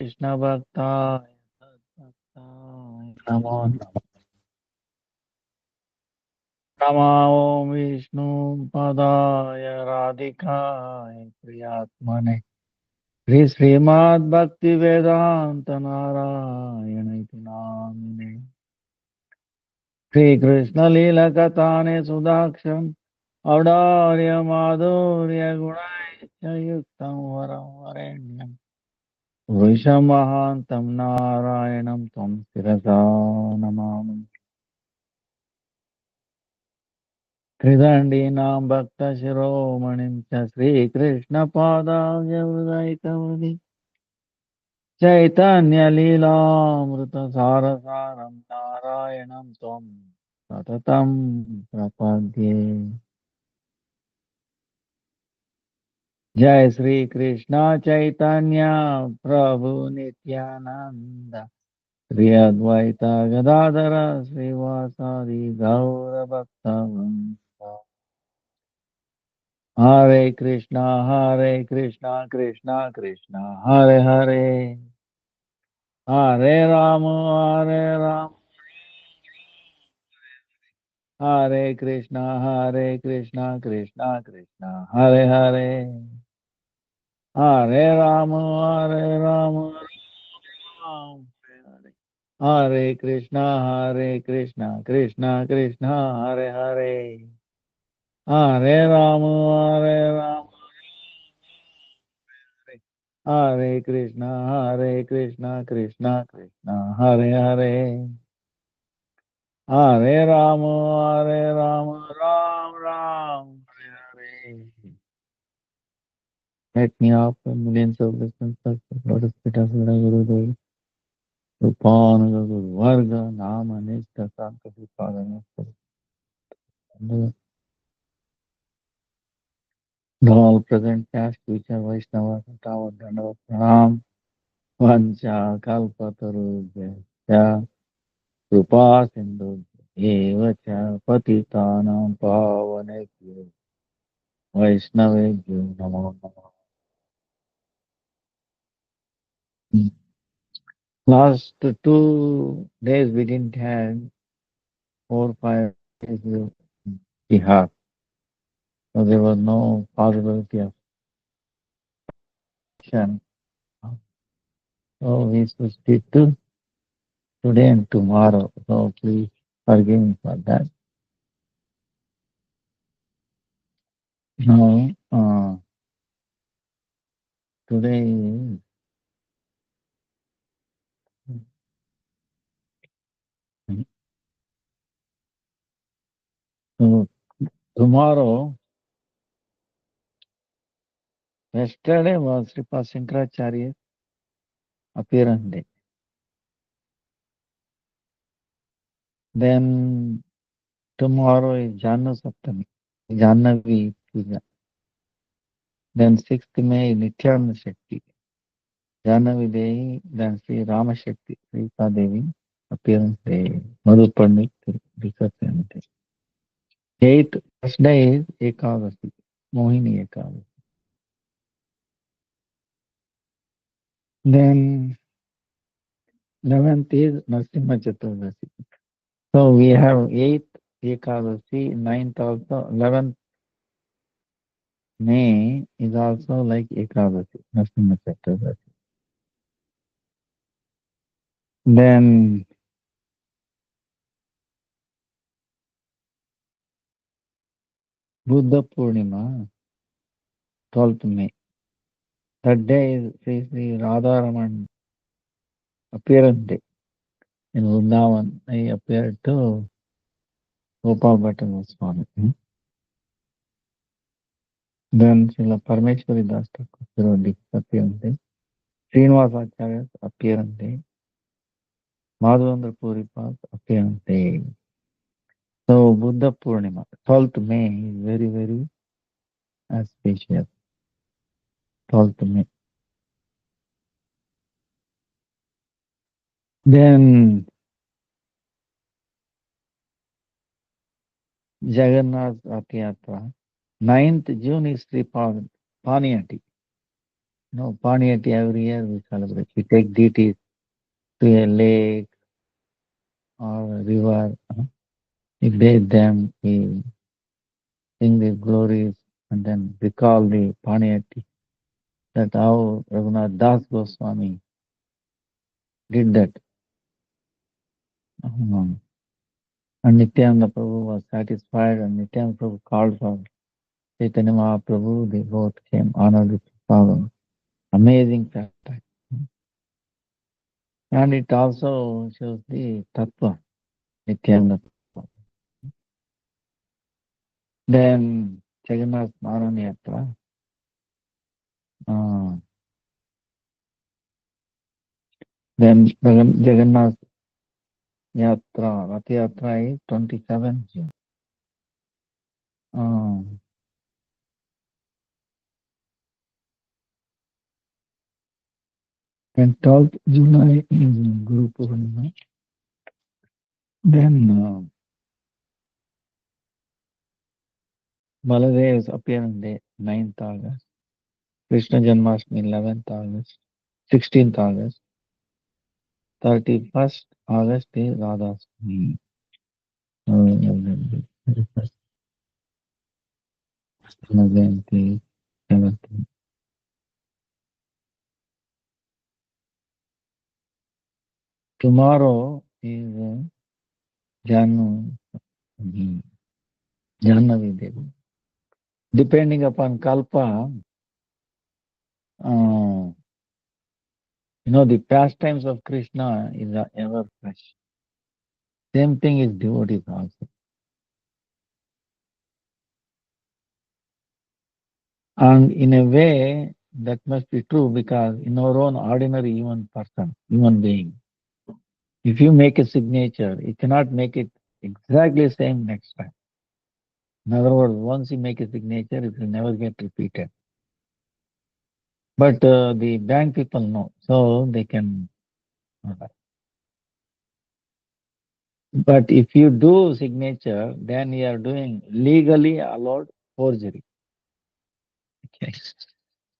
भक्ताय सद्भक्ताय नमो नमः। नमो विष्णुपदाय राधिकाय प्रियात्मने श्री श्रीमद्भक्ति वेदांत नारायण इति नामिने श्री कृष्ण लीला कथाने सुदाक्षम औदार्य माधुर्य गुणैः युक्तं वरं वरेण्यं वृषमहान्तं नारायणं त्वं शिरसा नमामि। त्रिदण्डीनां भक्तशिरोमणिं च श्रीकृष्णपादाव्यवदयितवदि चैतन्यलीलामृतसारसारं नारायणं त्वं सततं प्रपद्ये। जय श्री कृष्ण चैतन्य प्रभु नित्यानंद श्री अद्वैत गदाधर श्रीवासादि गौर भक्तवृंद। हरे कृष्णा कृष्णा कृष्णा हरे हरे हरे राम हरे कृष्णा कृष्णा कृष्णा हरे हरे हरे राम राम हरे हरे कृष्णा कृष्णा कृष्णा हरे हरे हरे राम हरे Krishna Krishna Krishna Hare Hare Hare Ram Ram Ram Hare Hare. Let me offer millions of blessings of the Lotus feet of Lord Gurudev, Rupananga Guru Varga, Nama Nishta Santa Vipada Nishta. The all present caste, which are Vaishnava, Tava, Dandava, Pranam, Vancha, Kalpataru, Jaya, Rupa Sindhu, Evacha, Patitanam, Pavanekyo, Vaishnavekyo, Namo Namo. Last 2 days we didn't have 4 5 days Bihar, so there was no possibility of action. So we switched it to today and tomorrow. So please forgive me for that. Now, today is so tomorrow. Yesterday was Sripad Shankaracharya's appearance day. Then tomorrow is Janu Saptami, Jannavi Puja. Then 6th May Nityananda Shakti, Jannavi Day. Then Sri Rama Shakti, Srita Devi appearance day, Madhupani Visarsana day. 8th first day is Ekadasi, Mohini Ekadasi. Then 11th is Narasimha Chaturdasi. So we have 8th Ekadasi, 9th also, 11th May is also like Ekadasi, Narasimha Chaturdasi. Then Buddha Purnima, 12th May. That day is Sri Radharaman appearance day in Vrindavan. I appeared to Gopal Bhatta Swami. Then Srila Parameshwari Das Thakur appearance day. Srinivasa Acharya's appearance day. Madhavendra Puripa's appearance day. So Buddha Purnima, 12th May is very, very auspicious. 12th May. Then Jagannath Rath Yatra. 9th June is Sri Paniyati. Paniyati every year we celebrate. We take deities to a lake or a river. We bathe them, we sing the glories, and then recall the Paniyati. That how Raghunath Das Goswami did that. Um, and Nityananda Prabhu was satisfied, and Nityananda Prabhu called for Chaitanya Mahaprabhu. They both came honored with Prabhu. Amazing pastime. And it also shows the Tattva, Nityananda Prabhu. Then Jagannath Maharani Yatra. Uh, then Jagannath Yatra, Rath Yatra is 27th June. Uh, then 12th July is Guru Purnima. Then Baladev's appearance day, 9th August. Krishna Janmashtami, 11th August. 16th August. 31st August is Radhastami. 31st Jayanti, 17th. Tomorrow is Janu, Jannavi Devi. Depending upon Kalpa, the pastimes of Krishna is ever fresh. Same thing is devotees also. And in a way, that must be true because in our own ordinary human being, if you make a signature, you cannot make it exactly same next time. In other words, once you make a signature, it will never get repeated. But the bank people know, so they can. But if you do signature, then you are doing legally allowed forgery. Okay.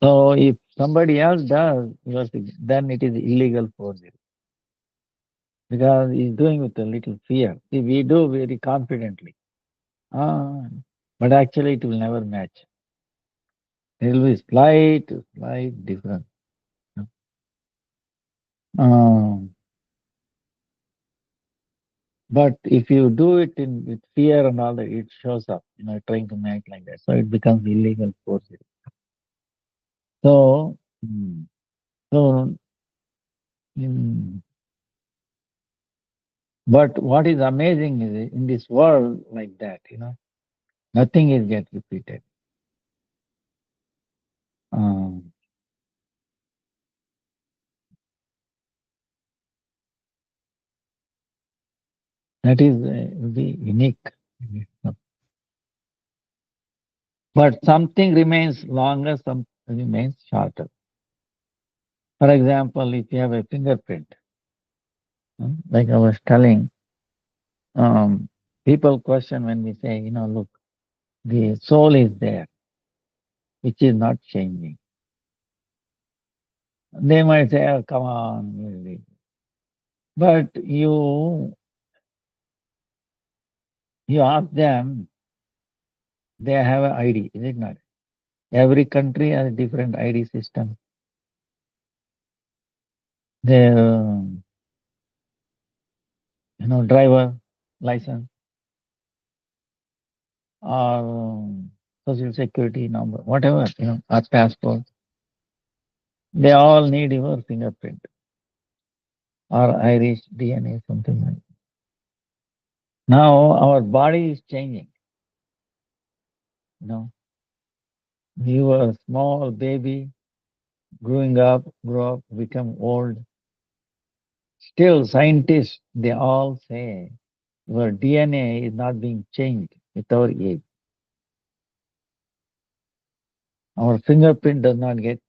So if somebody else does then it is illegal forgery because he's doing with a little fear. See, we do very confidently, ah, but actually it will never match. There will be slight difference. Um, but if you do it with fear and all that, it shows up, trying to make like that. So it becomes illegal forgery. So, so mm, but what is amazing is in this world like that, nothing is get repeated. Um, that is be unique. But something remains longer, some remains shorter. For example, if you have a fingerprint, like I was telling, um, people question when we say, look, the soul is there, which is not changing. They might say, oh, come on, really. But you ask them, they have an ID, is it not? Every country has a different ID system. Their, driver license or social security number, whatever, or passport. They all need your fingerprint or Irish DNA, something like that. Now our body is changing. You know, you were a small baby, grow up, become old. Still, scientists, they all say your DNA is not being changed with our age. Our fingerprint does not get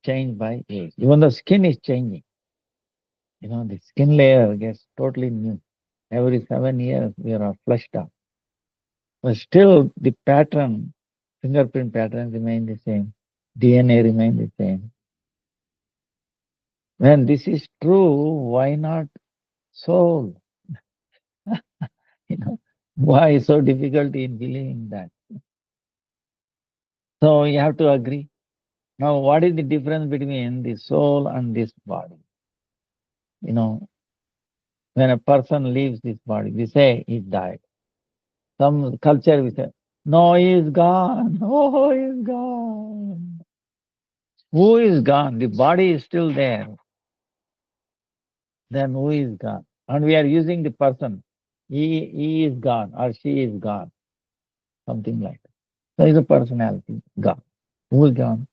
changed by age. Even the skin is changing. The skin layer gets totally new. Every 7 years, we are fleshed out. But still, fingerprint pattern remain the same. DNA remain the same. When this is true, why not soul? You know, why so difficult in believing that? So you have to agree. Now, what is the difference between the soul and this body? You know, when a person leaves this body, we say he died. Some culture we say, no, he is gone. Oh, he is gone. Who is gone? The body is still there. Then who is gone? And we are using the person. He is gone or she is gone. Something like that. So is a personality gone. Who is gone?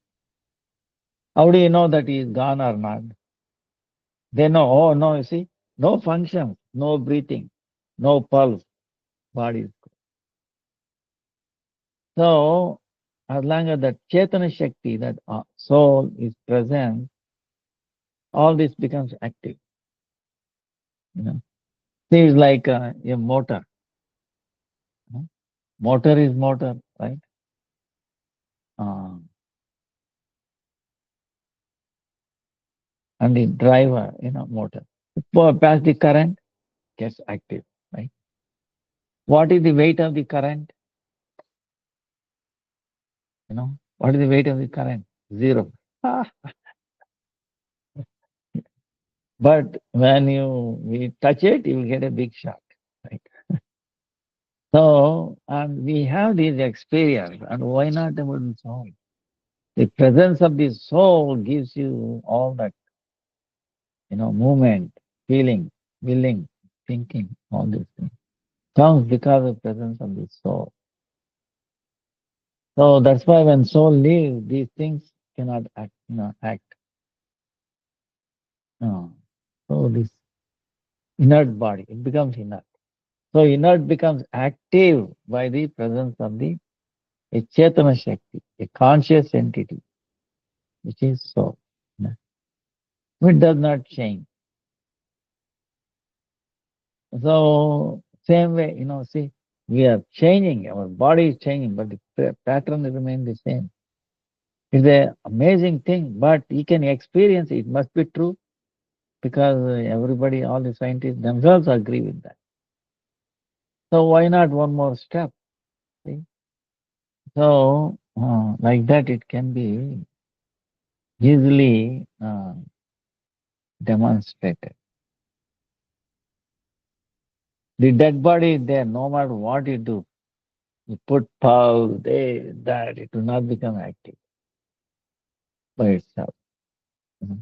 How do you know that he is gone or not? They know, oh no, you see, no function, no breathing, no pulse, body is gone. So as long as that Chetana Shakti, that soul is present, all this becomes active. You know, see, it's like a motor. You know? Motor is motor, right? Uh, and the driver, motor. Pass the current, gets active, right? What is the weight of the current? What is the weight of the current? Zero. Ah. But when we touch it, you will get a big shock, right? So, and we have this experience, and why not about the soul? The presence of the soul gives you all that, movement, feeling, willing, thinking, all these things. Comes because of the presence of the soul. So that's why when soul leaves, these things cannot act. No. So this inert body, it becomes inert. So inert becomes active by the presence of the a Chetana Shakti, a conscious entity, which is soul. It does not change. So same way, see, we are changing, our body is changing, but the pattern remains the same. It's an amazing thing, but you can experience it. It must be true because everybody, all the scientists themselves agree with that. So why not one more step? See? So like that, it can be easily demonstrated. The dead body is there, no matter what you do. You put pulse, that, it will not become active by itself. you know.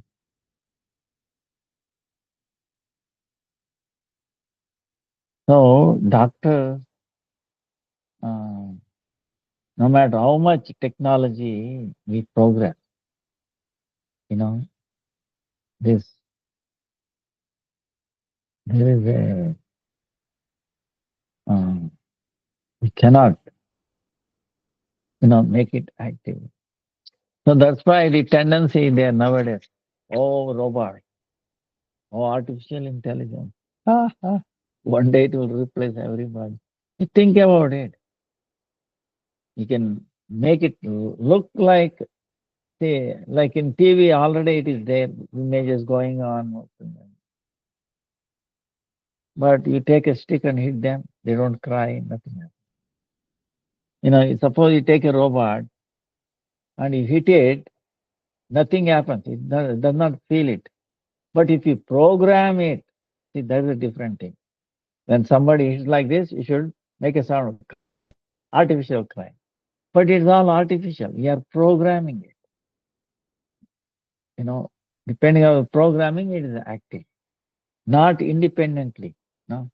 So, doctors, uh, no matter how much technology we progress, you know, this there is we cannot, make it active. So that's why the tendency there nowadays, oh robot, oh artificial intelligence, ah, ah, one day it will replace everybody. You think about it. You can make it look like, say, like in TV already it is there, images going on. But you take a stick and hit them, they don't cry, nothing happens. Suppose you take a robot and you hit it, nothing happens. It does not feel it. But if you program it, see, that's a different thing. When somebody hits like this, you should make a sound of artificial cry. But it's all artificial. You are programming it. You know, Depending on the programming, it is active, not independently. No,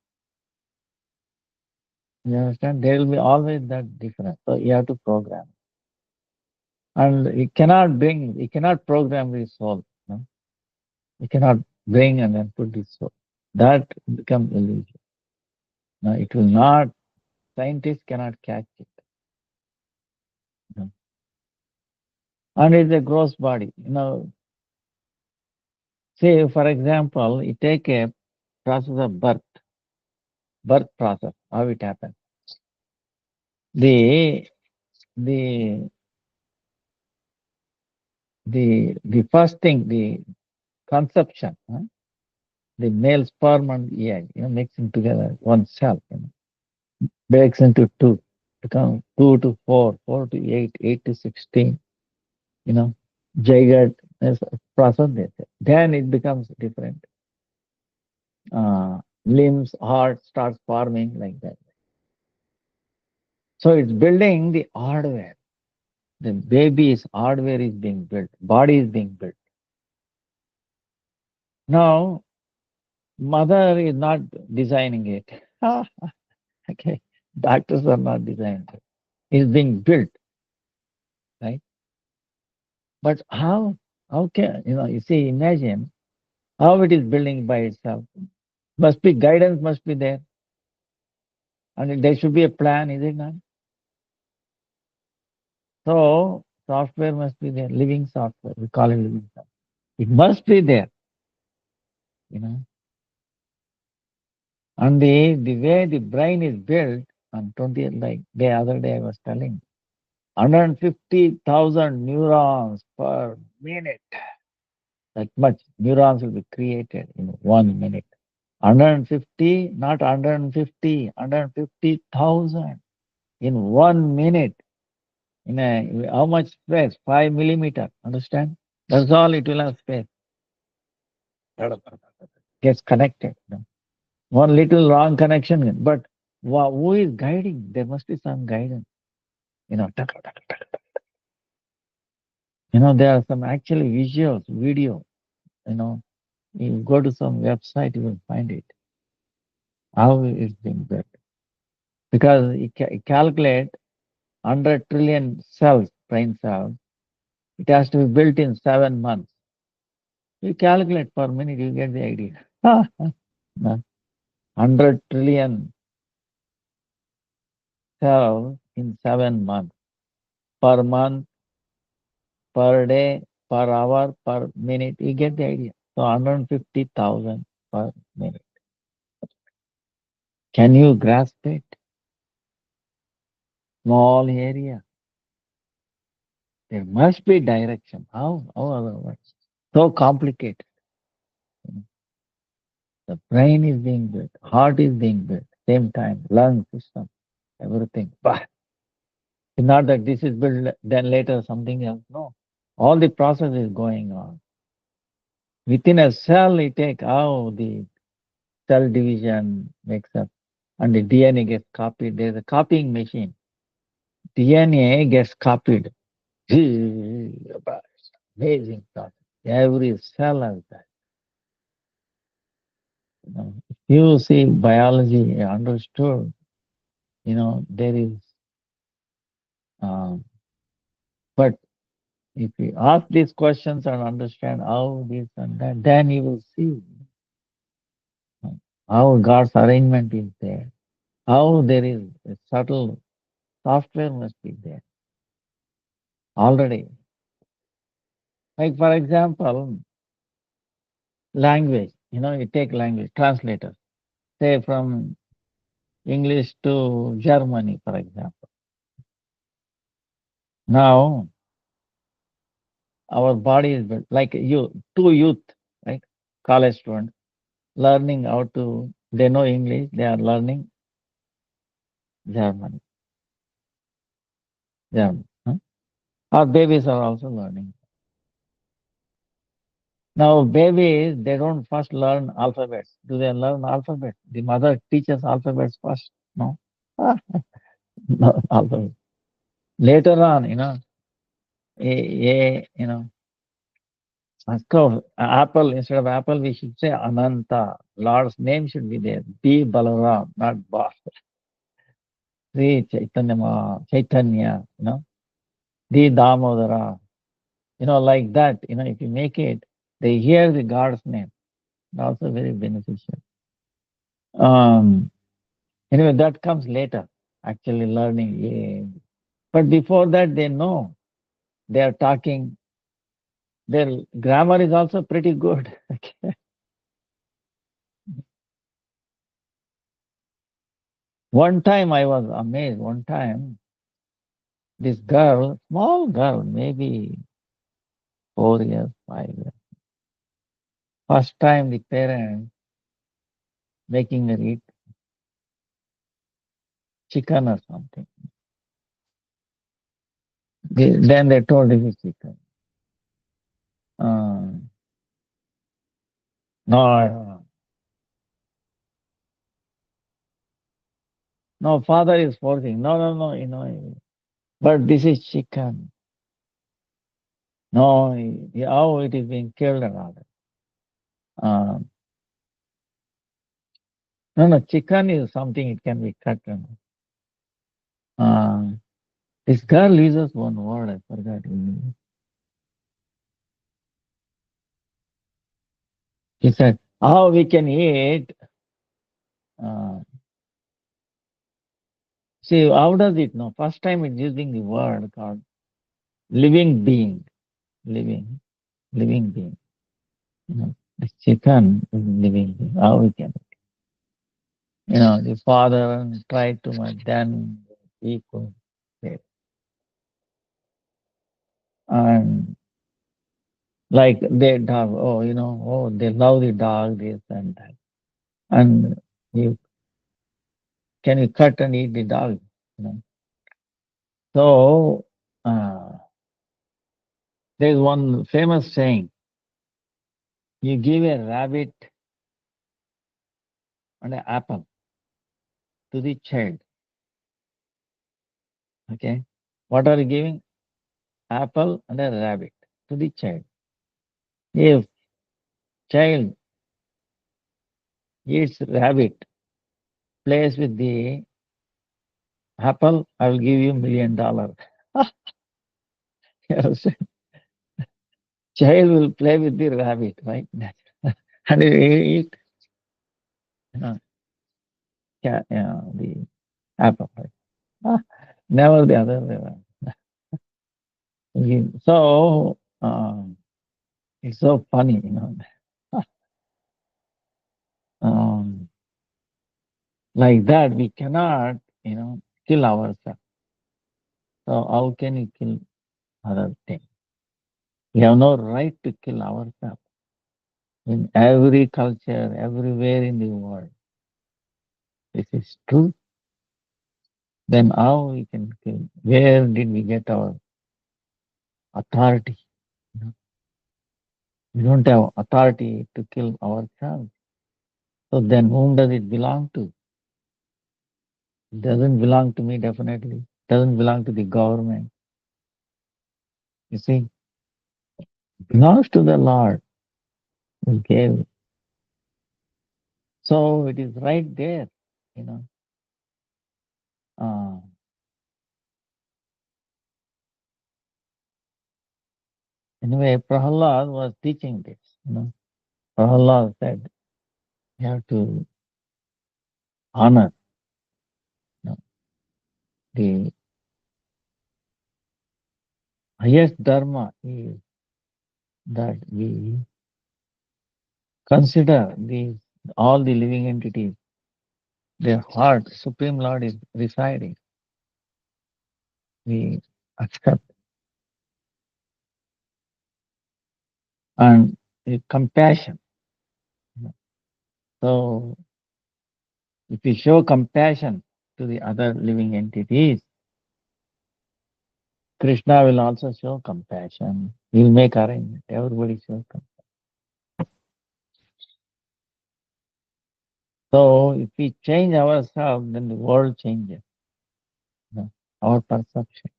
you understand? There will be always that difference. So you have to program, and you cannot program the soul. No, you cannot bring and then put the soul. That becomes illusion. No, it will not. Scientists cannot catch it. No. And it's a gross body. Say for example, you take a process of birth process. How it happens? The the the first thing, the conception. The male sperm and egg, mixing together one cell, breaks into two, become 2 to 4, 4 to 8, 8 to 16, you know, zygote is a process. Then it becomes different. Limbs, heart starts forming like that. So it's building the hardware. The baby's hardware is being built, body is being built. Now, mother is not designing it. Okay, doctors are not designing it. It's being built, right? But how? How can you see? Imagine how it is building by itself. Must be guidance, must be there, and there should be a plan, is it not? So software must be there, living software. We call it living software. It must be there, you know. And the way the brain is built on 20th, like the other day I was telling, 150,000 neurons per minute. That much neurons will be created in 1 minute. 150, not 150, 150,000 in 1 minute. In how much space? 5 millimeter. Understand? That's all it will have space. Gets connected. One little wrong connection, but who is guiding? There must be some guidance. You know, tuck, tuck, tuck, tuck. There are some actually visuals, video. You know, you go to some website, you will find it. How it's being built. Because it calculate 100 trillion cells, brain cells. It has to be built in 7 months. You calculate per minute, you get the idea. 100 trillion cells in 7 months. Per month, per day, per hour, per minute. You get the idea. So 150,000 per minute. Can you grasp it? Small area. There must be direction. How otherwise? So complicated. The brain is being built, heart is being built, same time, lung system, everything. But it's not that this is built, then later something else. No. All the process is going on. Within a cell, it take how the cell division makes up, and the DNA gets copied. There's a copying machine. DNA gets copied. Amazing process. Every cell has that. If you see biology understood, there is, um, but if you ask these questions and understand how this and that, then you will see how God's arrangement is there, how there is a subtle software must be there already. Like, for example, language, you take language, translator, say from English to Germany, for example. Now, our body is built like two youth, right? College students learning how to, they know English, they are learning German. German. Huh? Our babies are also learning. Now, babies, they don't first learn alphabets. Do they learn alphabet? The mother teaches alphabets first. No? No, alphabet. Later on, of course, Apple, instead of Apple, we should say Ananta. Lord's name should be there. B. Balaram, not Ba. Sri Chaitanya, D. Damodara. Like that, if you make it, they hear the God's name. Also very beneficial. Um, anyway, that comes later, actually learning. Yeah. But before that, they know they are talking. Their grammar is also pretty good. One time I was amazed. One time, this girl, small girl, maybe 4 years, 5 years, First time the parent making her eat chicken or something. Then they told this is chicken. Uh, no, no, father is forcing. No, no, no, but this is chicken. No, how it is being killed and all that. No, no, chicken is something it can be cut. Uh, this girl uses one word, I forgot. She said, how we can eat. Uh, see, how does it know? First time it's using the word called living being. Living, living being. The chicken is living being. How we can, the father tried to then equal. And like their dog, they love the dog, this and that. And you can you cut and eat the dog? You know? So there's one famous saying: you give a rabbit and an apple to the child. Okay, what are you giving? Apple and a rabbit to the child. If child eats rabbit, plays with the apple, I will give you $1 million. Yes. Child will play with the rabbit, right? And he eat, uh, the apple. Right? Ah, never the other way around. So it's so funny. Um, like that, we cannot, kill ourselves. So how can you kill other things? We have no right to kill ourselves. In every culture, everywhere in the world, this is true. Then how we can kill? Where did we get our authority? You know, we don't have authority to kill ourselves. So then whom does it belong to? It doesn't belong to me, definitely. It doesn't belong to the government. You see, it belongs to the Lord who gave. So it is right there, you know. Uh, anyway, Prahalad was teaching this. Prahalad said, you have to honor, you know, the highest dharma is that we consider all the living entities, their heart, Supreme Lord is residing. We accept and compassion. So if we show compassion to the other living entities, Krishna will also show compassion. He'll make arrangement. Everybody shows compassion. So if we change ourselves, then the world changes. Our perception.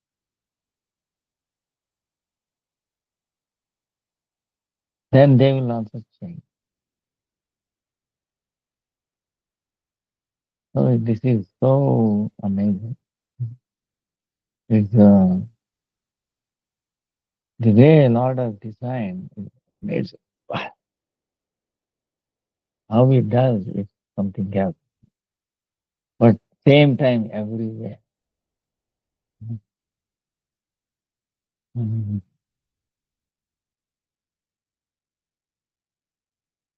Then they will also change. So this is so amazing. It's, the way Lord has designed is amazing. How he does is something else. But same time everywhere. Mhm.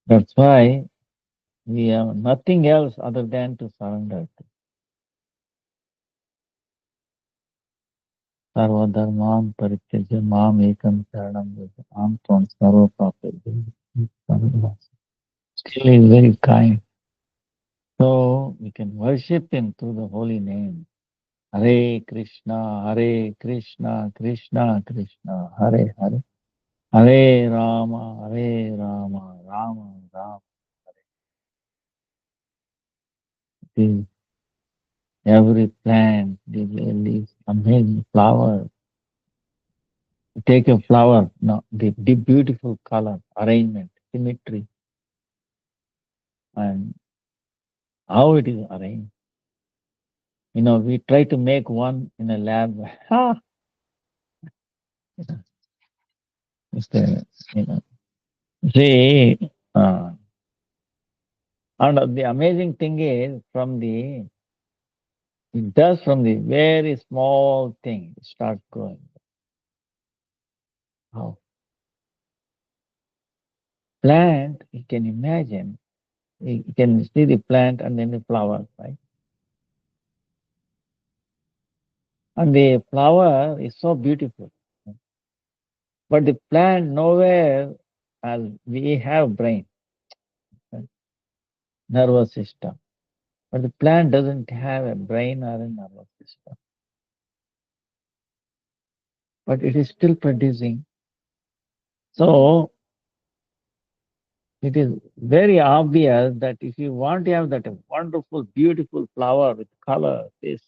That's why we have nothing else other than to surrender. Sarvadharman parityajya mam ekam sharanam vraja. Am tvam sarva papabhyo. Still is very kind. So we can worship him through the holy name. Hare Krishna, Krishna Krishna, Hare Hare. Hare Rama, Hare Rama, Rama Rama. See, every plant, these amazing flowers. Take a flower, no, the beautiful color, arrangement, symmetry, and how it is arranged. We try to make one in a lab. Ha! It's the, you know, see, and the amazing thing is it does from the very small thing start growing. How? Plant, you can imagine, you can see the plant and then the flower, right? And the flower is so beautiful. But the plant nowhere as we have brain, right? Nervous system. But the plant doesn't have a brain or a nervous system. But it is still producing. So it is very obvious that if you want to have that wonderful, beautiful flower with color, this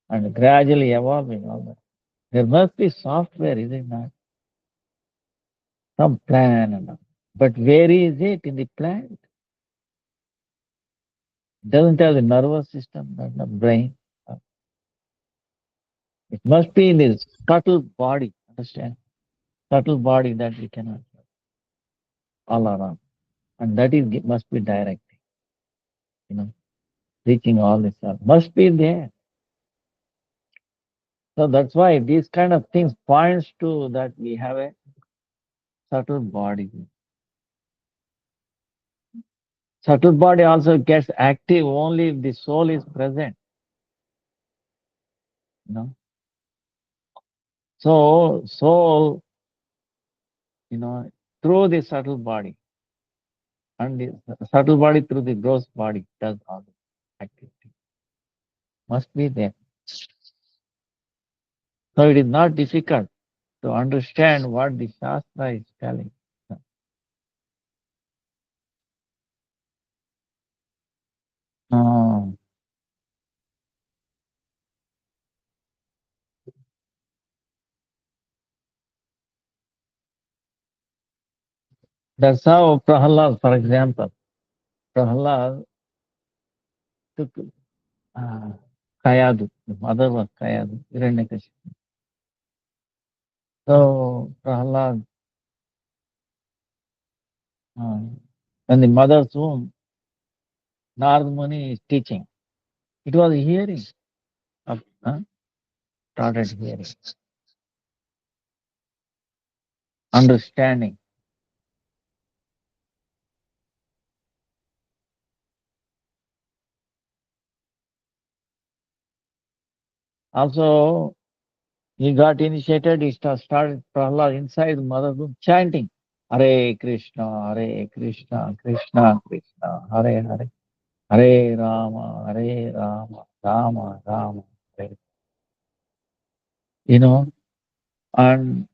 and gradually evolving all that, there must be software, is it not? Some plan and all. But where is it in the plant? It doesn't have the nervous system, not the brain. It must be in the subtle body, understand? Subtle body that we cannot all around. And that is must be direct, you know, reaching all this up. Must be there. So that's why these kind of things points to that we have a subtle body. Subtle body also gets active only if the soul is present, you know. So soul, through the subtle body and the subtle body through the gross body does all the activity. Must be there. So it is not difficult to understand what the Shastra is telling. Oh, that's how Prahalad, for example, Prahalad took uh, Kayadu, the mother was Kayadu, Hiranyakashipu. So Prahalad, uh, when the mother's womb, Narad Muni is teaching. It was hearing, of, started hearing, understanding. Also, he got initiated, he started Prahalad inside the mother's womb chanting, Hare Krishna, Krishna Krishna, Hare Hare, Hare Rama, Rama Rama, Hare. You know, and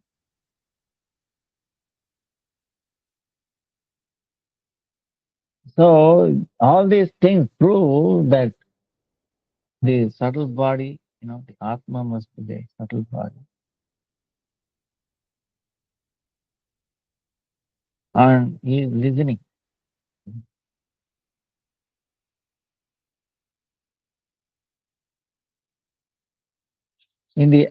so all these things prove that the subtle body, the Atma must be the subtle body. And he is listening. In the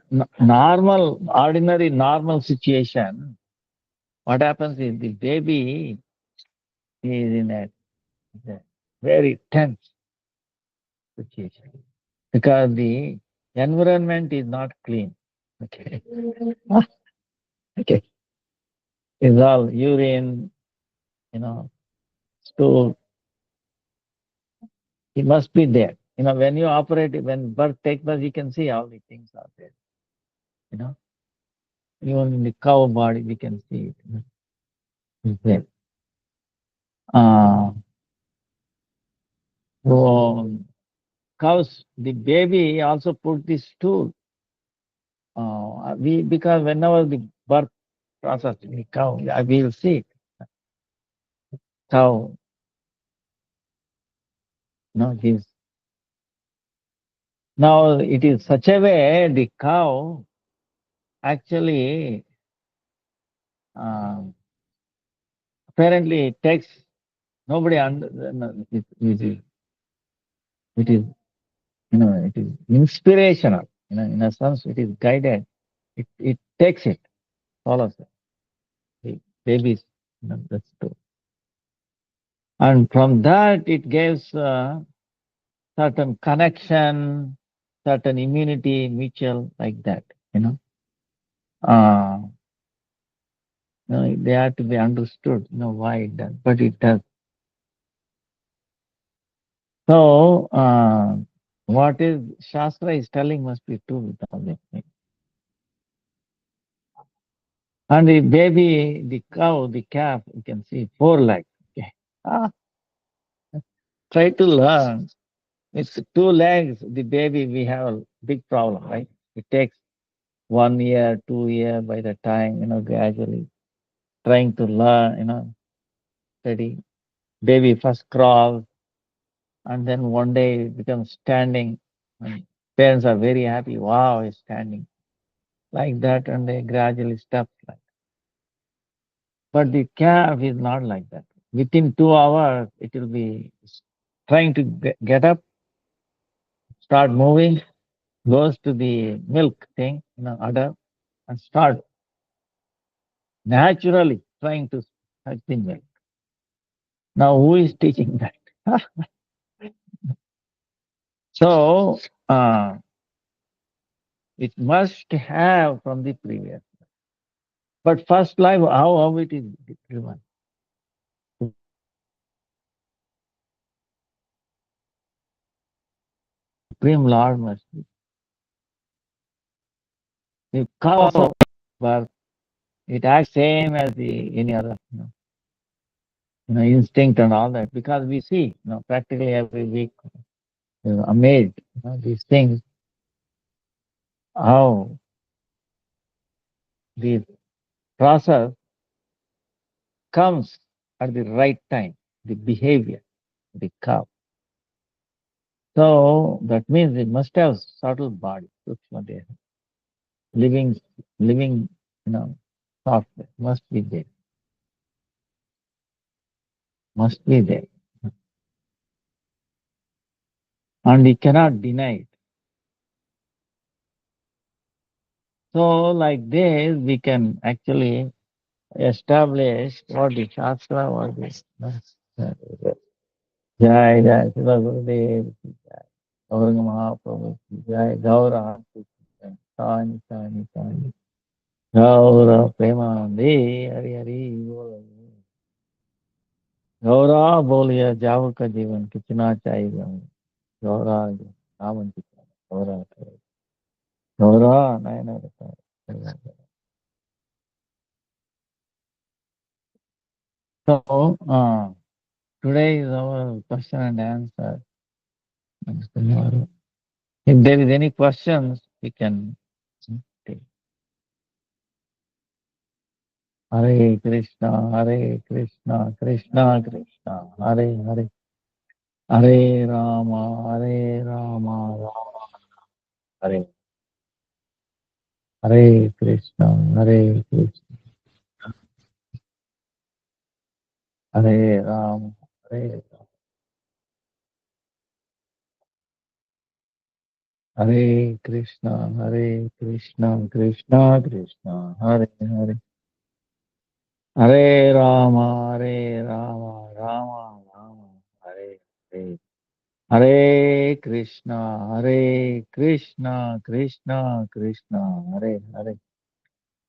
ordinary, normal situation, what happens is the baby is in a very tense situation because the environment is not clean. Okay. Okay. It's all urine, stool. It must be there. When you operate, when birth takes place, you can see all the things are there. You know, even in the cow body, we can see it. is there. Uh, so cows, the baby also put this stool. We because whenever the birth process in the cow, we will see it. Cow, no, this now it is such a way the cow actually um, apparently it takes nobody under no, it is it is inspirational. In a sense, it is guided. It takes it, follows it. The babies, that's true. And from that, it gives certain connection, certain immunity, mutual, like that. You know, uh, they have to be understood. Why it does, but it does. So, what is Shastra is telling must be true with all this. And the baby, the cow, the calf, you can see 4 legs. Okay. Ah, try to learn. It's 2 legs. The baby, we have a big problem, right? It takes 1 year, 2 year by the time, gradually trying to learn, study. Baby first crawls and then one day it becomes standing. And parents are very happy. Wow, he's standing like that. And they gradually step like. But the calf is not like that. Within 2 hours, it will be trying to get up, start moving, goes to the milk thing, udder, and start naturally trying to touch the milk. Now, who is teaching that? So, it must have from the previous. But first life, how it is driven? Supreme Lord must be. The cow also, but it acts same as the any other, instinct and all that, because we see, practically every week, amazed, these things, how the process comes at the right time, the behavior, the cow. So that means it must have subtle body, Sukshma Deha, living, living, software must be there, must be there, and we cannot deny it. So like this, we can actually establish what the Shastra was. This. Jai Jai Srila Gurudev ki Jai. Gauranga Mahaprabhu ki Jai. Gaura Sani Sani Sani. Gaura Premanande Hari Hari Bol. Gaura बोलिए जाओ का जीवन कितना चाहिए गौरा नामन कितना गौरा गौरा नए नए बताए so today is our question and answer. Tomorrow. If there is any questions, we can take. Hare Krishna, Hare Krishna, Krishna Krishna, Hare Hare, Hare Rama, Hare Rama, Rama Hare Hare Krishna, Hare Krishna, Hare Rama, Hare Hare Krishna, Hare Krishna, Krishna Krishna, Hare Hare, Hare Rama, Hare Rama, Rama Rama, Hare Hare. Hare Krishna, Hare Krishna, Krishna Krishna, Hare Hare,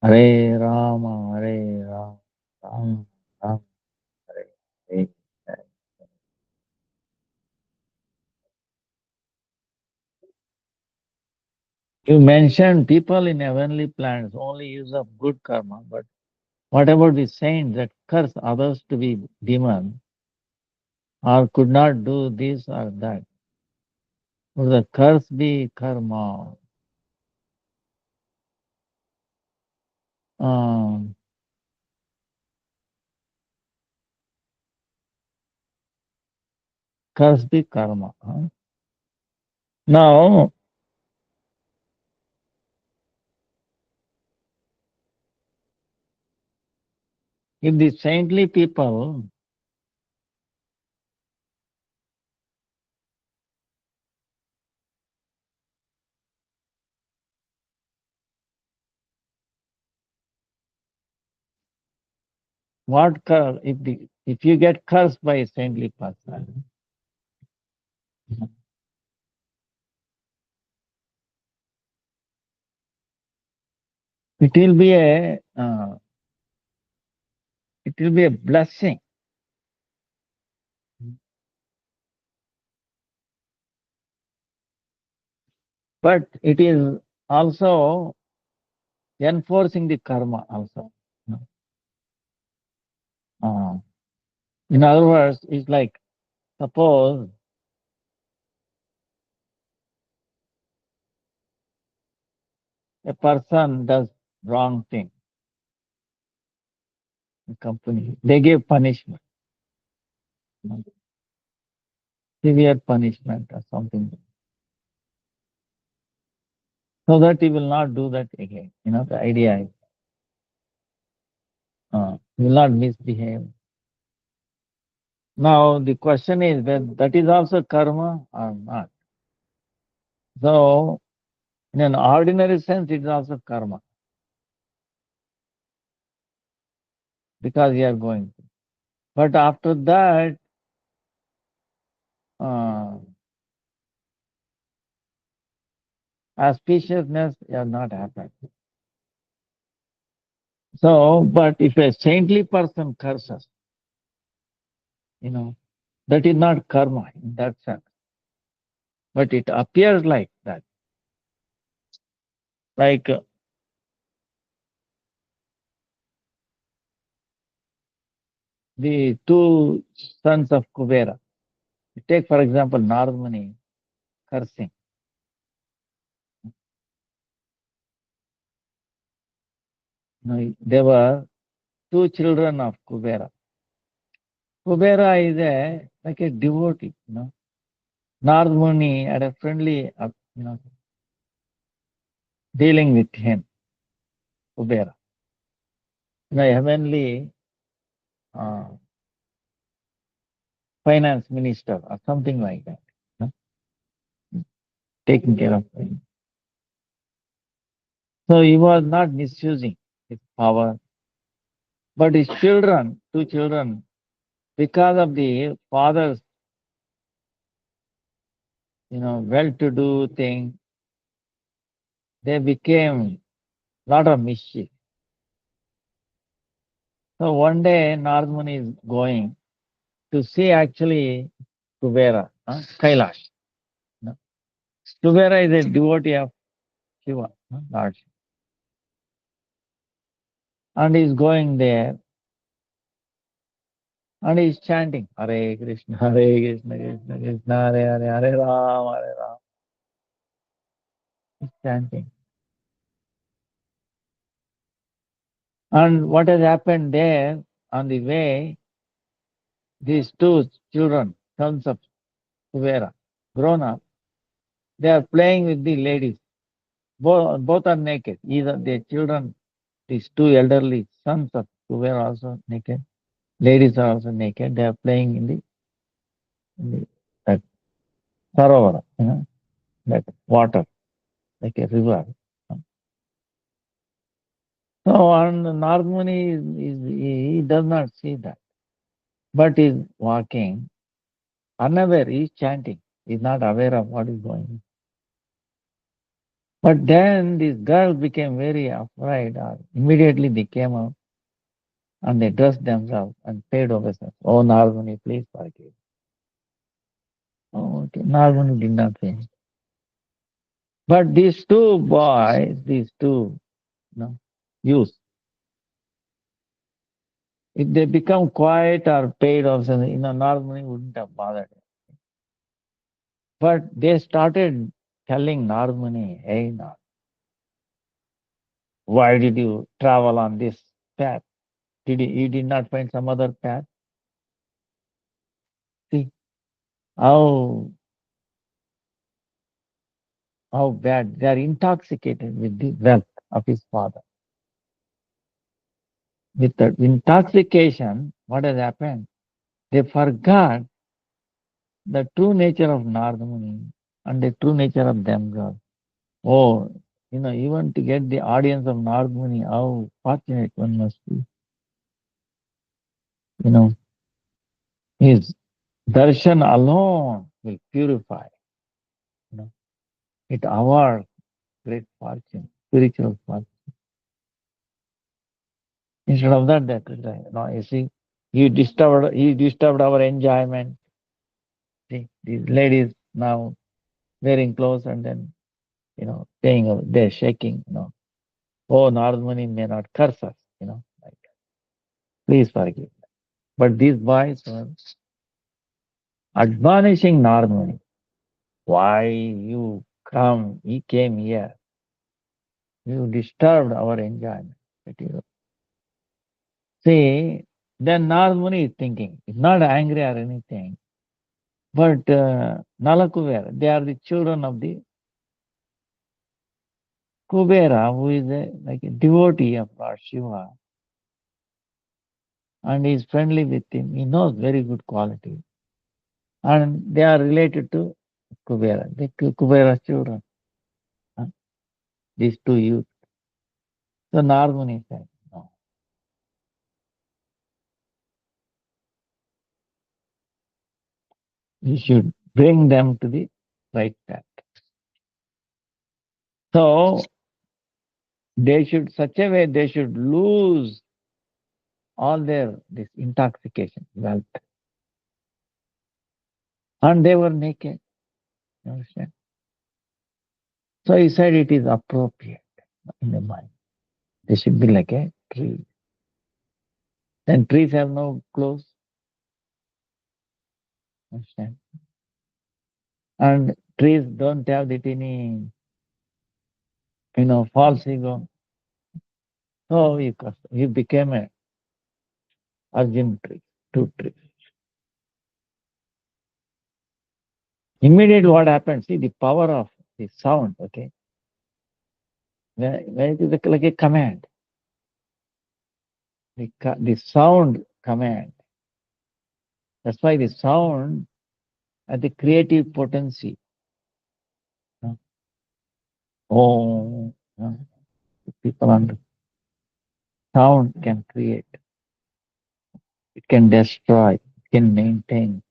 Hare Rama, Hare Rama, Rama Rama, Hare Hare. You mentioned people in heavenly planets only use of good karma, but What about the saints that curse others to be demons or could not do this or that? Would the curse be karma? Um, curse be karma. Huh? Now, if the saintly people, if you get cursed by a saintly person, it will be a blessing. But it is also enforcing the karma also. Uh, in other words, it's like suppose a person does wrong thing in company, they give punishment, severe punishment or something, so that he will not do that again. The idea is he will not misbehave. Now the question is whether that is also karma or not. So in an ordinary sense, it is also karma because you are going. But after that, uh, auspiciousness has not happened. So, but if a saintly person curses, you know, that is not karma in that sense. But it appears like that. Like the two sons of Kubera. Take, for example, Narmani cursing. There were two children of Kubera. Kubera is like a devotee. Narmani had a friendly, dealing with him, Kubera. Heavenly uh, finance minister or something like that, taking care of him. So he was not misusing his power, but his children, two children, because of the father's, well-to-do thing, they became a lot of mischief. So one day, Narmani is going to see actually Kubera, Kailash. No? Kubera is a devotee of Shiva, Lord Shiva. And he's going there and he's chanting Hare Krishna, Hare Krishna, Krishna Krishna, Hare Hare, Hare Ram, Hare Ram. He's chanting. And what has happened there on the way, these two children, sons of Kuvera, grown up, they are playing with the ladies. Both are naked. Either their children, these two elderly sons of Kuvera also naked. Ladies are also naked. They are playing in the that sarovar, that water, like a river. So, and Narmani he does not see that, but is walking unaware. He is chanting. He is not aware of what is going on. But then this girl became very afraid. Immediately they came out and they dressed themselves and paid obeisance. Oh, Narmani, please forgive. Oh, okay. Narmani did not say anything. But these two boys, these two, youths, If they become quiet or paid or something, Narmani wouldn't have bothered. But they started telling Narmani, hey, why did you travel on this path? You did not find some other path? See how how bad they are intoxicated with the wealth of his father. With the intoxication, what has happened? They forgot the true nature of Nardamuni and the true nature of themselves. Oh, even to get the audience of Nardamuni, how fortunate one must be. You know, his darshan alone will purify. You know, it awards great fortune, spiritual fortune. Instead of that, you see, you disturbed our enjoyment. See, these ladies now wearing clothes and then, they're shaking. Oh, Nardmuni may not curse us, like, please forgive. But these boys were admonishing Nardmuni. Why he came here. You disturbed our enjoyment. See, then Nardmuni is thinking, he's not angry or anything. But Nalakubera, they are the children of the Kubera, who is like a devotee of Lord Shiva, and he is friendly with him. He knows very good quality. And they are related to Kubera, the Kubera children, huh? These two youth. So Narmuni said, no, you should bring them to the right path. So such a way they should lose all this intoxication, wealth. And they were naked. You understand? So he said it is appropriate in the mind. They should be like a tree. Then trees have no clothes. Understand? And trees don't have that any, false ego. So he became a Arjun tree, two trees. Immediately what happened? See the power of the sound, okay? When it is like a command, the sound command. That's why the sound has the creative potency. No? Oh, no? People under sound can create, it can destroy, it can maintain.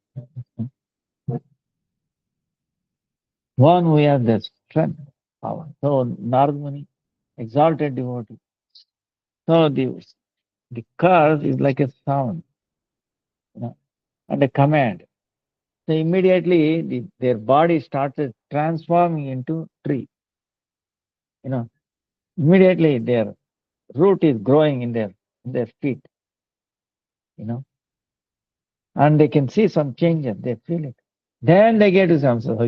One who has the strength, power. So Nardmuni, exalted devotee. So the curse is like a sound, and a command. So immediately their body started transforming into tree. You know, immediately their root is growing in their feet. You know, and they can see some changes. They feel it. Then they get to some sort of,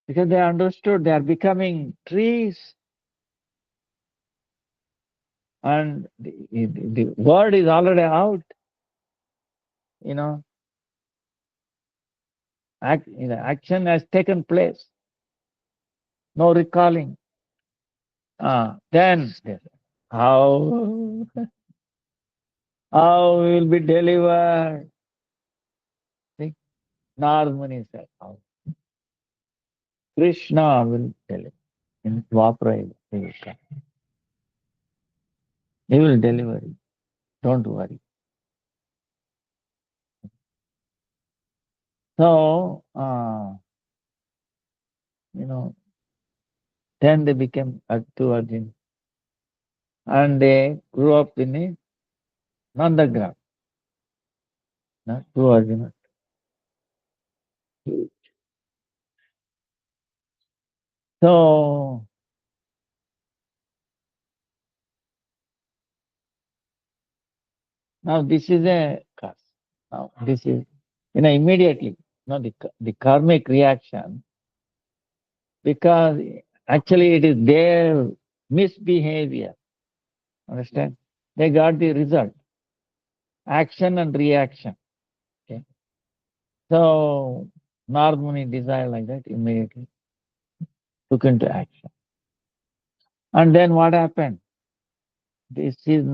because they understood they are becoming trees, and the word is already out. You know, action has taken place. No recalling. Then how how will be delivered? See, Narmani said, how Krishna will deliver. In Dwapara, he will come. He will deliver you. Don't worry. So, you know, then they became two Arjun, and they grew up in a Nandagram. Two Arjuna. So now this is a cause. Now this is, immediately, the karmic reaction, because actually it is their misbehavior. Understand? They got the result, action and reaction. Okay. So normally desire like that immediately took into action. And then what happened? This is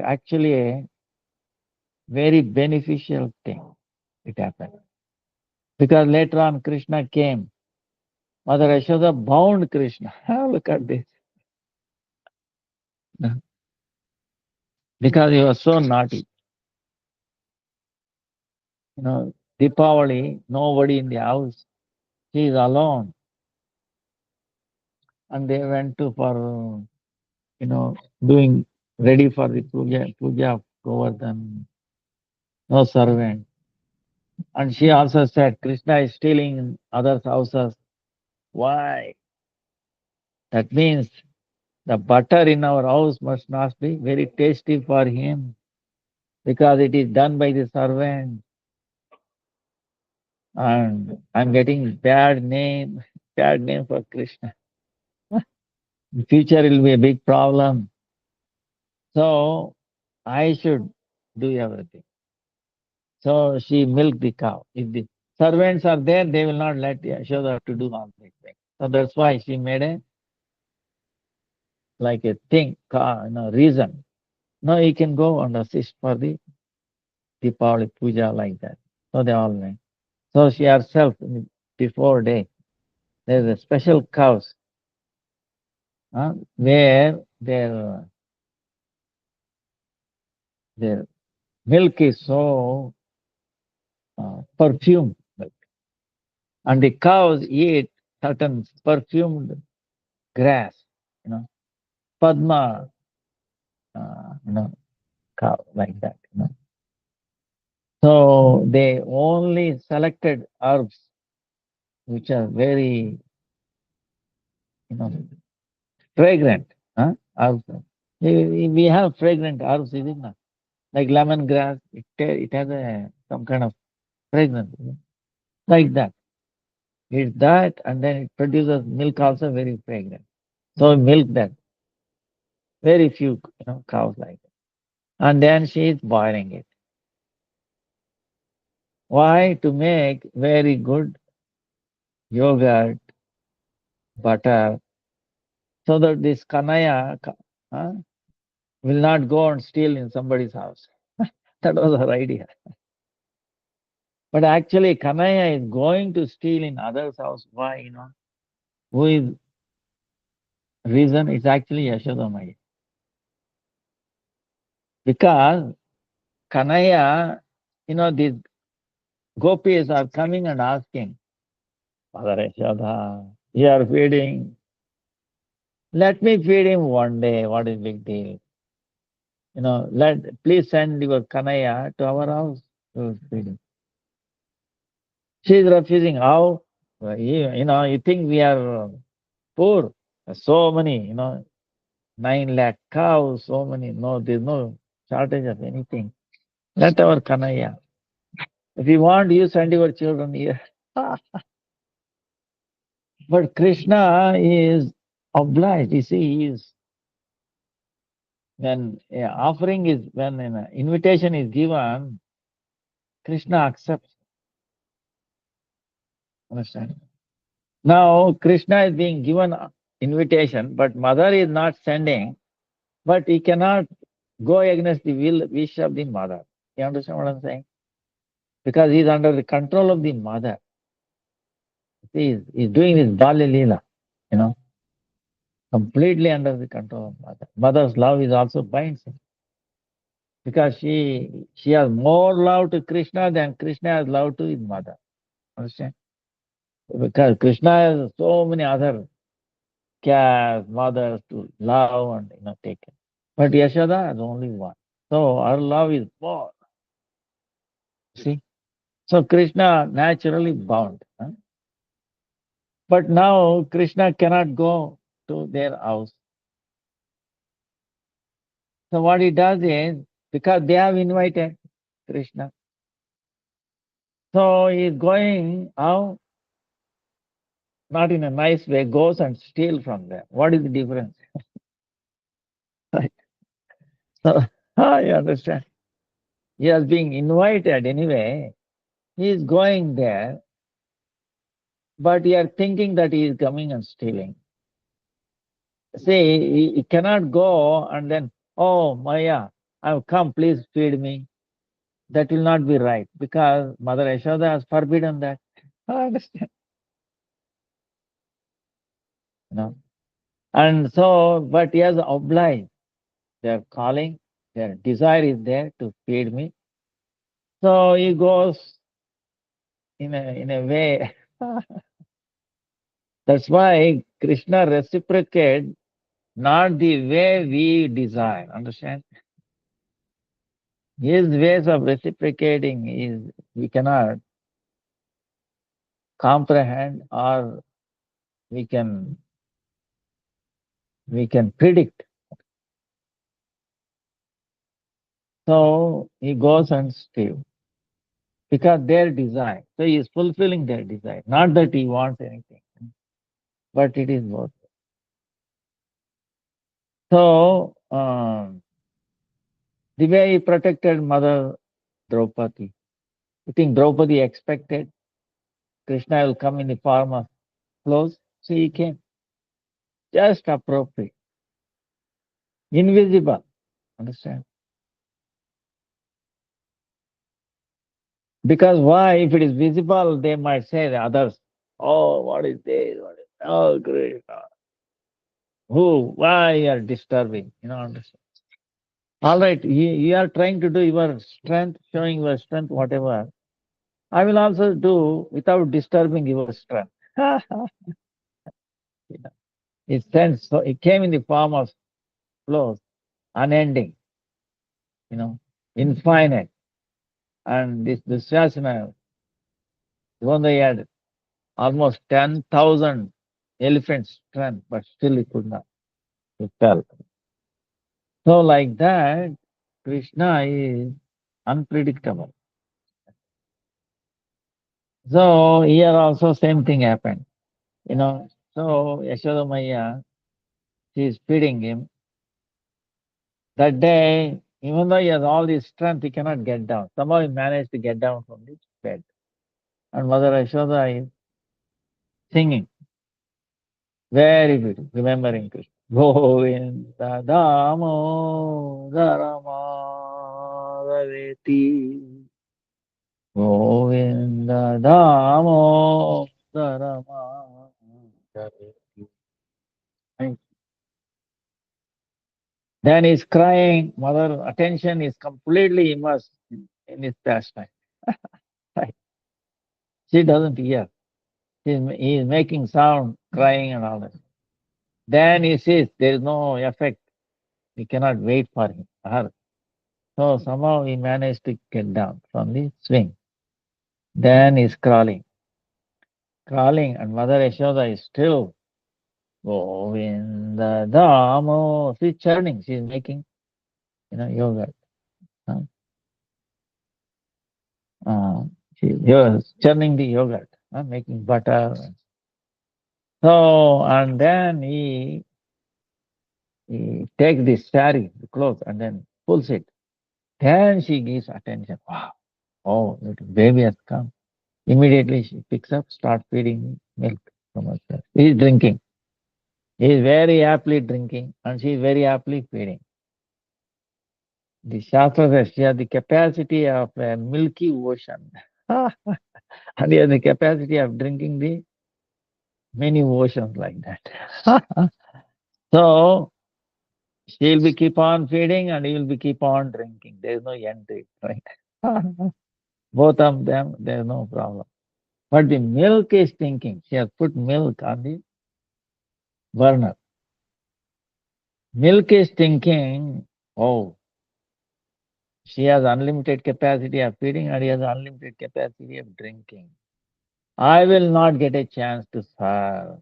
actually a very beneficial thing. It happened. Because later on Krishna came. Mother Yashoda bound Krishna. Look at this. Because he was so naughty. Deepavali, nobody in the house. She is alone. And they went to for, doing ready for the puja of Govardhan. No servant. And she also said, Krishna is stealing in others' houses. Why? That means the butter in our house must not be very tasty for him, because it is done by the servant. And I'm getting bad name for Krishna. In future it will be a big problem. So I should do everything. So she milked the cow. If the servants are there, they will not let Yashoda to do all these things. So that's why she made a like a thing, reason. No, you can go and assist for the Deepavali puja like that. So they all went. So she herself, before day, there's a special cows, where their milk is so perfumed milk. And the cows eat certain perfumed grass, you know, Padma, uh, you know, cow like that. So they only selected herbs which are very, you know, fragrant. Herbs. We have fragrant herbs, is it not? Like lemongrass, it has some kind of fragrance, like that. It's that, and then it produces milk also very fragrant. So milk that, very few, cows like it. And then she is boiling it. Why? To make very good yogurt, butter, so that this kanaya will not go and steal in somebody's house. That was her idea. But actually, kanaya is going to steal in others' house. Why? Who is reason? It's actually Yashoda Maya. Because kanaya, these gopis are coming and asking, Mother Yashoda, you are feeding. Let me feed him one day. What is big deal? Please send your kanaya to our house to feed him. She is refusing. How? You think we are poor? So many, 9 lakh cows, so many. No, there's no shortage of anything. Let our kanaya. If you want, you send your children here. But Krishna is obliged. You see, he is when an invitation is given, Krishna accepts. Understand? Now Krishna is being given invitation, but mother is not sending. But he cannot go against the wish of the mother. You understand what I'm saying? Because he is under the control of the mother. He's doing this Balya Leela, you know, completely under the control of mother. Mother's love is also binds him. Because she has more love to Krishna than Krishna has love to his mother. Understand? Because Krishna has so many other cares, mothers to love and take care. But Yashoda has only one. So her love is more. See? So Krishna naturally bound. But now Krishna cannot go to their house. So what he does is, because they have invited Krishna, so he is going how, not in a nice way, goes and steal from them. What is the difference? Right. So you understand? He has been invited anyway. He is going there, but you are thinking that he is coming and stealing. See, he cannot go and then, oh, Maya, I've come, please feed me. That will not be right because Mother Yashoda has forbidden that. I understand, you know. And so, but he has obliged. Their calling, their desire is there to feed me. So he goes in a way. That's why Krishna reciprocate not the way we desire. Understand? His ways of reciprocating is we cannot comprehend, or we can we can predict. So he goes and steals because their desire. So he is fulfilling their desire. Not that he wants anything, but it is both. So the way he protected Mother Draupadi. You think Draupadi expected Krishna will come in the form of clothes? So he came just appropriate, invisible. Understand? Because why? If it is visible, they might say the others, oh, what is this? What is, oh, Krishna. Who? Why you are disturbing? Understand? All right, you are trying to do your strength, showing your strength, whatever. I will also do without disturbing your strength. It sends, so it came in the form of flows, unending, you know, infinite. And this Shasana, even though he had almost 10,000 elephants' strength, but still he could not. He fell. So like that, Krishna is unpredictable. So here also same thing happened. So Yashoda Maya, she is feeding him. That day, even though he has all this strength, he cannot get down. Somehow he managed to get down from the bed. And Mother Yashoda is singing. Very good, remembering Krishna. Govinda Damo Dharamaveti. Govinda Damo Dharamaveti. Then he's crying. Mother attention is completely immersed in his pastime. Right? She doesn't hear. He is making sound, crying and all that. Then he sees there is no effect. He cannot wait for him, her. So somehow he managed to get down from the swing. Then he's crawling, and Mother Yashoda is still Govinda Damo. She's churning, she's making, yoga. Uh, she's churning the yogurt, making butter. So, and then he takes this sari, the cloth, and then pulls it. Then she gives attention. Wow, oh, little baby has come. Immediately she picks up, starts feeding milk from herself. He is drinking. He is very happily drinking, and she is very happily feeding. The Shastra says she has the capacity of a milky ocean. And he has the capacity of drinking the many oceans like that. So she'll be keep on feeding and he will be keep on drinking. There is no end to it, right? Both of them, there is no problem. But the milk is thinking. She has put milk on the burner. Milk is thinking, oh, she has unlimited capacity of feeding and he has unlimited capacity of drinking. I will not get a chance to serve.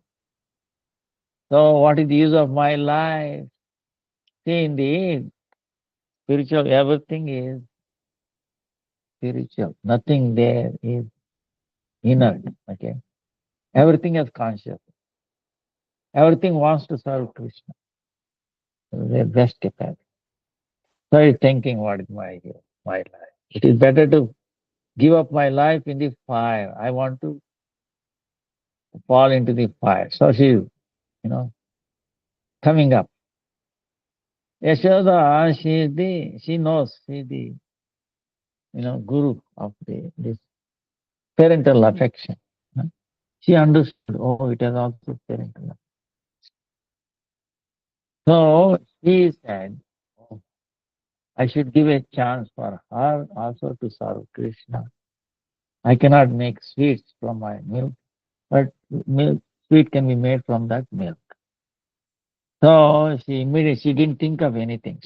So what is the use of my life? See, indeed, spiritual, everything is spiritual. Nothing there is inert. Okay. Everything is conscious. Everything wants to serve Krishna. Their best capacity. So he's thinking, what is my life? It is better to give up my life in the fire. I want to fall into the fire. So know, coming up. Yashoda, she knows, she the, guru of this parental affection. huh? She understood, oh, it is also parental affection. So she said, oh, I should give a chance for her also to serve Krishna. I cannot make sweets from my milk, but sweet can be made from that milk. So she didn't think of anything.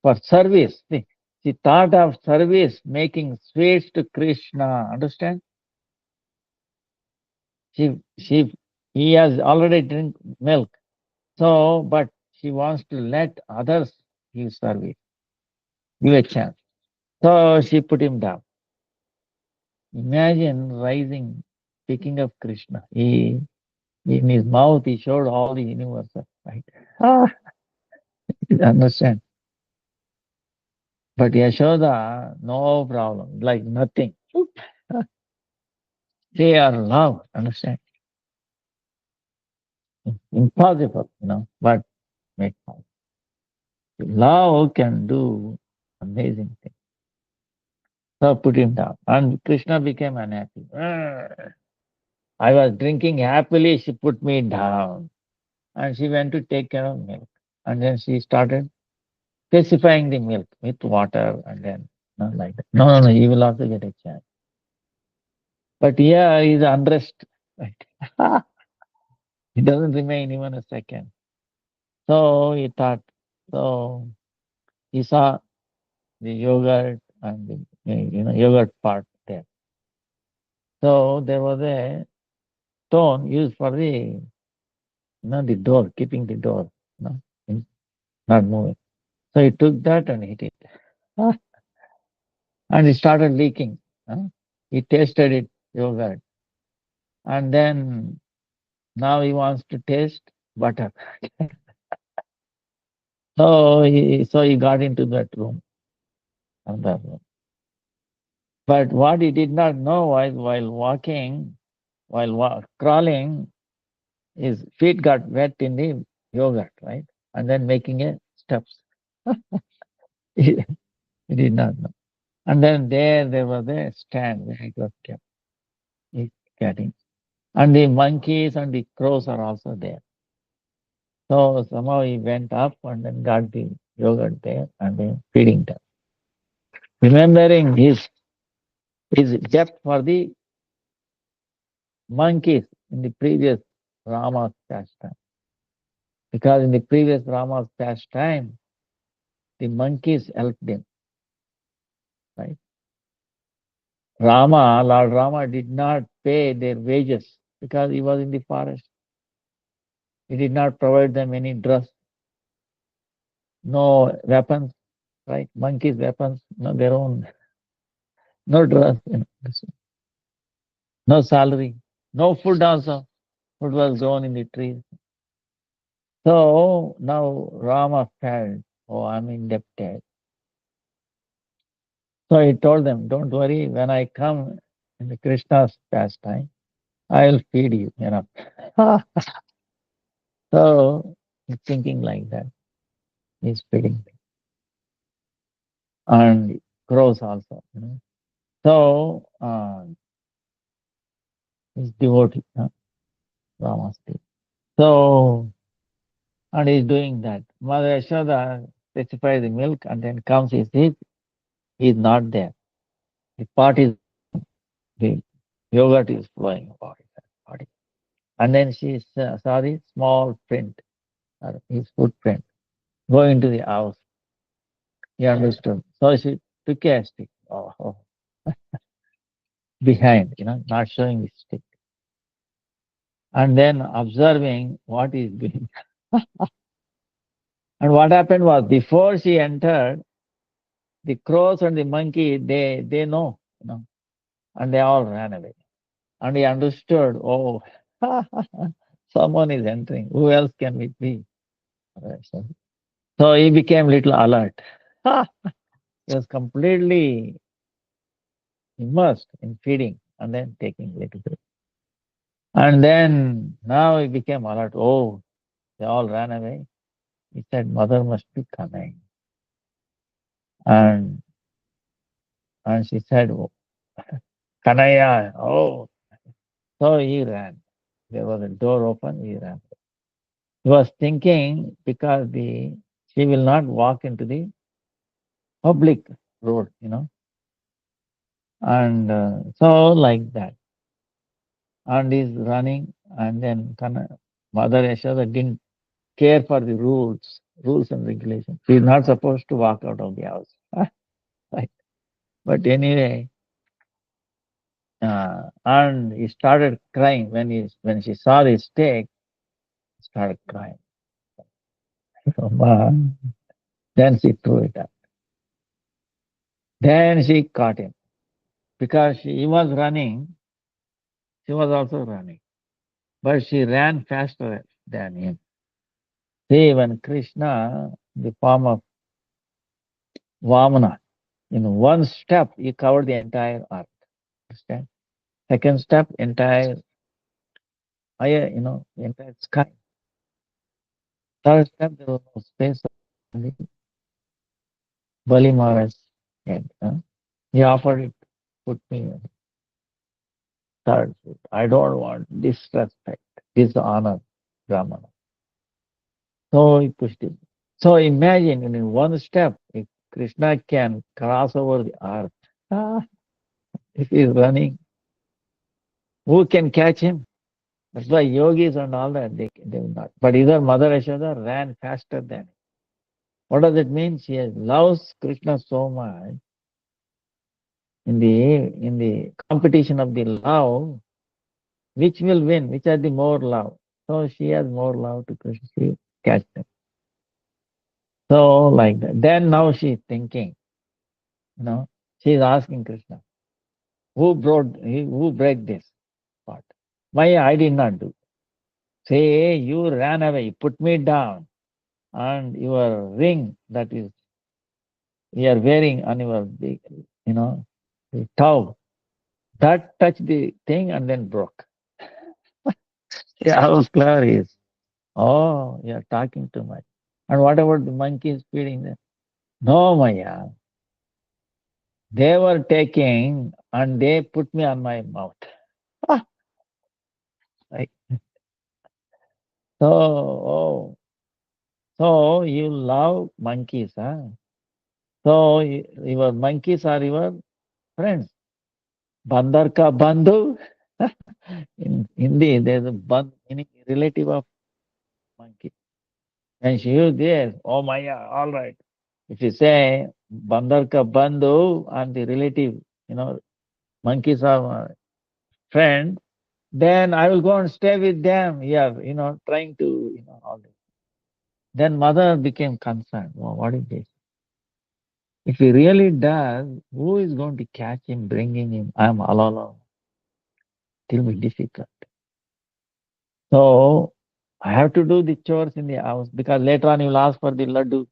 For service, she thought of service, making sweets to Krishna. Understand? She he has already drink milk. So, but she wants to let others give service, give a chance. So she put him down. Imagine rising, speaking of Krishna. In his mouth, he showed all the universe, right? Ah, understand? But Yashoda, no problem, like nothing. They are love, understand? Impossible, but make possible. Love can do amazing things. So put him down. And Krishna became unhappy. I was drinking happily, she put me down. And she went to take care of milk. And then she started specifying the milk with water and then like that. No, no, no, you will also get a chance. But here is unrest. Right? He doesn't remain even a second. So he thought, so he saw the yogurt and the yogurt part there. So there was a stone used for the door, keeping the door, in- not moving. So he took that and hit it. Ah, and it started leaking. He tasted it, yogurt. And then now he wants to taste butter. So he got into that room. Another room. But what he did not know was while walking, crawling, his feet got wet in the yogurt, right? And then making a steps. he, he did not know. And then there was a stand where it was kept. He's getting. And the monkeys and the crows are also there. So somehow he went up and then got the yogurt there and then feeding them. Remembering his depth for the monkeys in the previous Rama's pastime. Because in the previous Rama's pastime, the monkeys helped him, right? Lord Rama did not pay their wages because he was in the forest. He did not provide them any dress, no weapons, right? Monkeys' weapons, no their own, no dress, no salary, no food also. Food was grown in the trees. So now Rama felt, oh, I'm indebted. So he told them, don't worry, when I come in the Krishna's pastime, I'll feed you enough. So he's thinking like that. He's feeding me. And crows also. So he's devotee, Rama's devotee. So, and he's doing that. Mother Yashoda specifies the milk and then comes, he sees, he's not there. The pot is, the yogurt is flowing about his body. And then she saw the small print, his footprint, go into the house. He understood. So she took a stick behind, not showing the stick. and then observing what is doing. And what happened was, before she entered, the crows and the monkey, they know, and they all ran away. And he understood, oh, someone is entering. Who else can it be? Right, so he became little alert. He was completely immersed in feeding and then taking little bit. And then now he became alert. Oh, they all ran away. He said, mother must be coming. And and she said, oh, Kanaya, oh. So he ran. There was a door open, he ran. He was thinking because she will not walk into the public road, and so like that. And he's running, and then Mother Yashoda didn't care for the rules and regulations. She's not supposed to walk out of the house. Right. But anyway, and he started crying when she saw the stake, he started crying. Then she threw it up. Then she caught him because he was running. She was also running, but she ran faster than him. See, when Krishna, the form of Vamana, in one step, he covered the entire earth. Understand? Second step, entire higher, the entire sky. Third step, there was no space on the Bali Maharaj's head. He offered it, put me in third foot. I don't want disrespect, dishonor, Brahmana. So he pushed it. So imagine in one step, if Krishna can cross over the earth, ah, if he's running, who can catch him? That's why yogis and all that, they will not. But either Mother Yashoda ran faster than him. What does it mean? She loves Krishna so much. In the competition of the love, which will win? Which has the more love? So she has more love to Krishna. She catch them. So like that. Then now she's thinking, she's asking Krishna, who break this pot? Why I did not do? Say you ran away, you put me down, and your ring that is you are wearing on your the toe, that touched the thing and then broke. Yeah, how clever he is. Oh, you're talking too much. And what about the monkeys feeding them? No, Maya. They were taking and they put me on my mouth. Like, oh, so you love monkeys, huh? So your monkeys are your friends. Bandar ka bandhu. In Hindi, there's a meaning relative of monkey. When she used this, oh Maya, all right. If you say bandar ka bandhu and the relative, monkeys are my friend, then I will go and stay with them here, trying to, all this. Then mother became concerned. Well, what is this? If he really does, who is going to catch him, bringing him? I'm all alone. It will be difficult. So I have to do the chores in the house because later on you will ask for the laddu,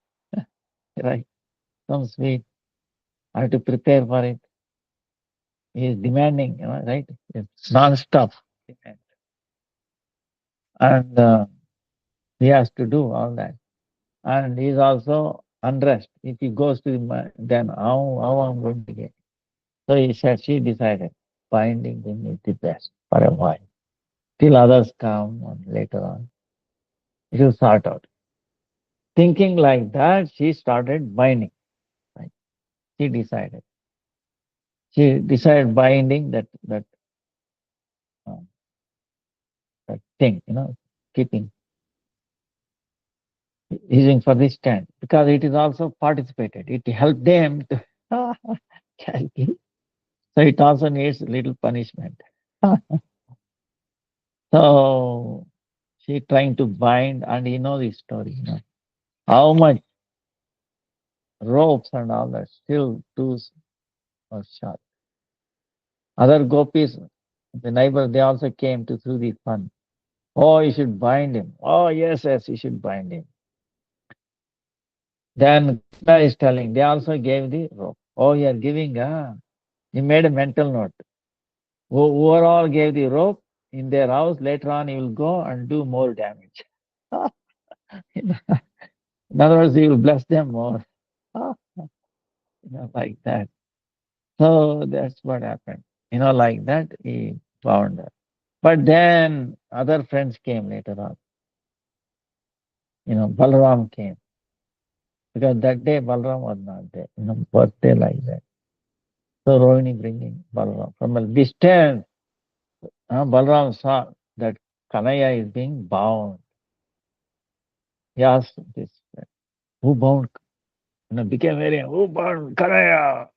right? Some sweet. I have to prepare for it. He is demanding, right? It's non-stop demand. And he has to do all that. And he is also unrest. If he goes to then how I'm going to get? So she decided binding him is the best for a while. Till others come and later on. It will sort out. Thinking like that, she started binding. Right? She decided. She decided binding uh, that thing, keeping using for this stand because it is also participated. It helped them to calculate. So it also needs little punishment. So she trying to bind, and you know the story, how much ropes and all that still tools or shot. Other gopis, the neighbor, they also came to through the fun. Oh, you should bind him. Oh, yes, yes, you should bind him. Then Krishna is telling, they also gave the rope. Oh, you are giving, he made a mental note. Whoever all gave the rope in their house, later on, he will go and do more damage. In other words, he will bless them more. Like that. So that's what happened. Like that, he found her. But then other friends came later on. Balaram came. Because that day Balaram was not there. Birthday like that. So Rohini bringing Balaram. From a distance, Balaram saw that Kanaya is being bound. He asked this friend, who bound? Became very, who bound Kanaya?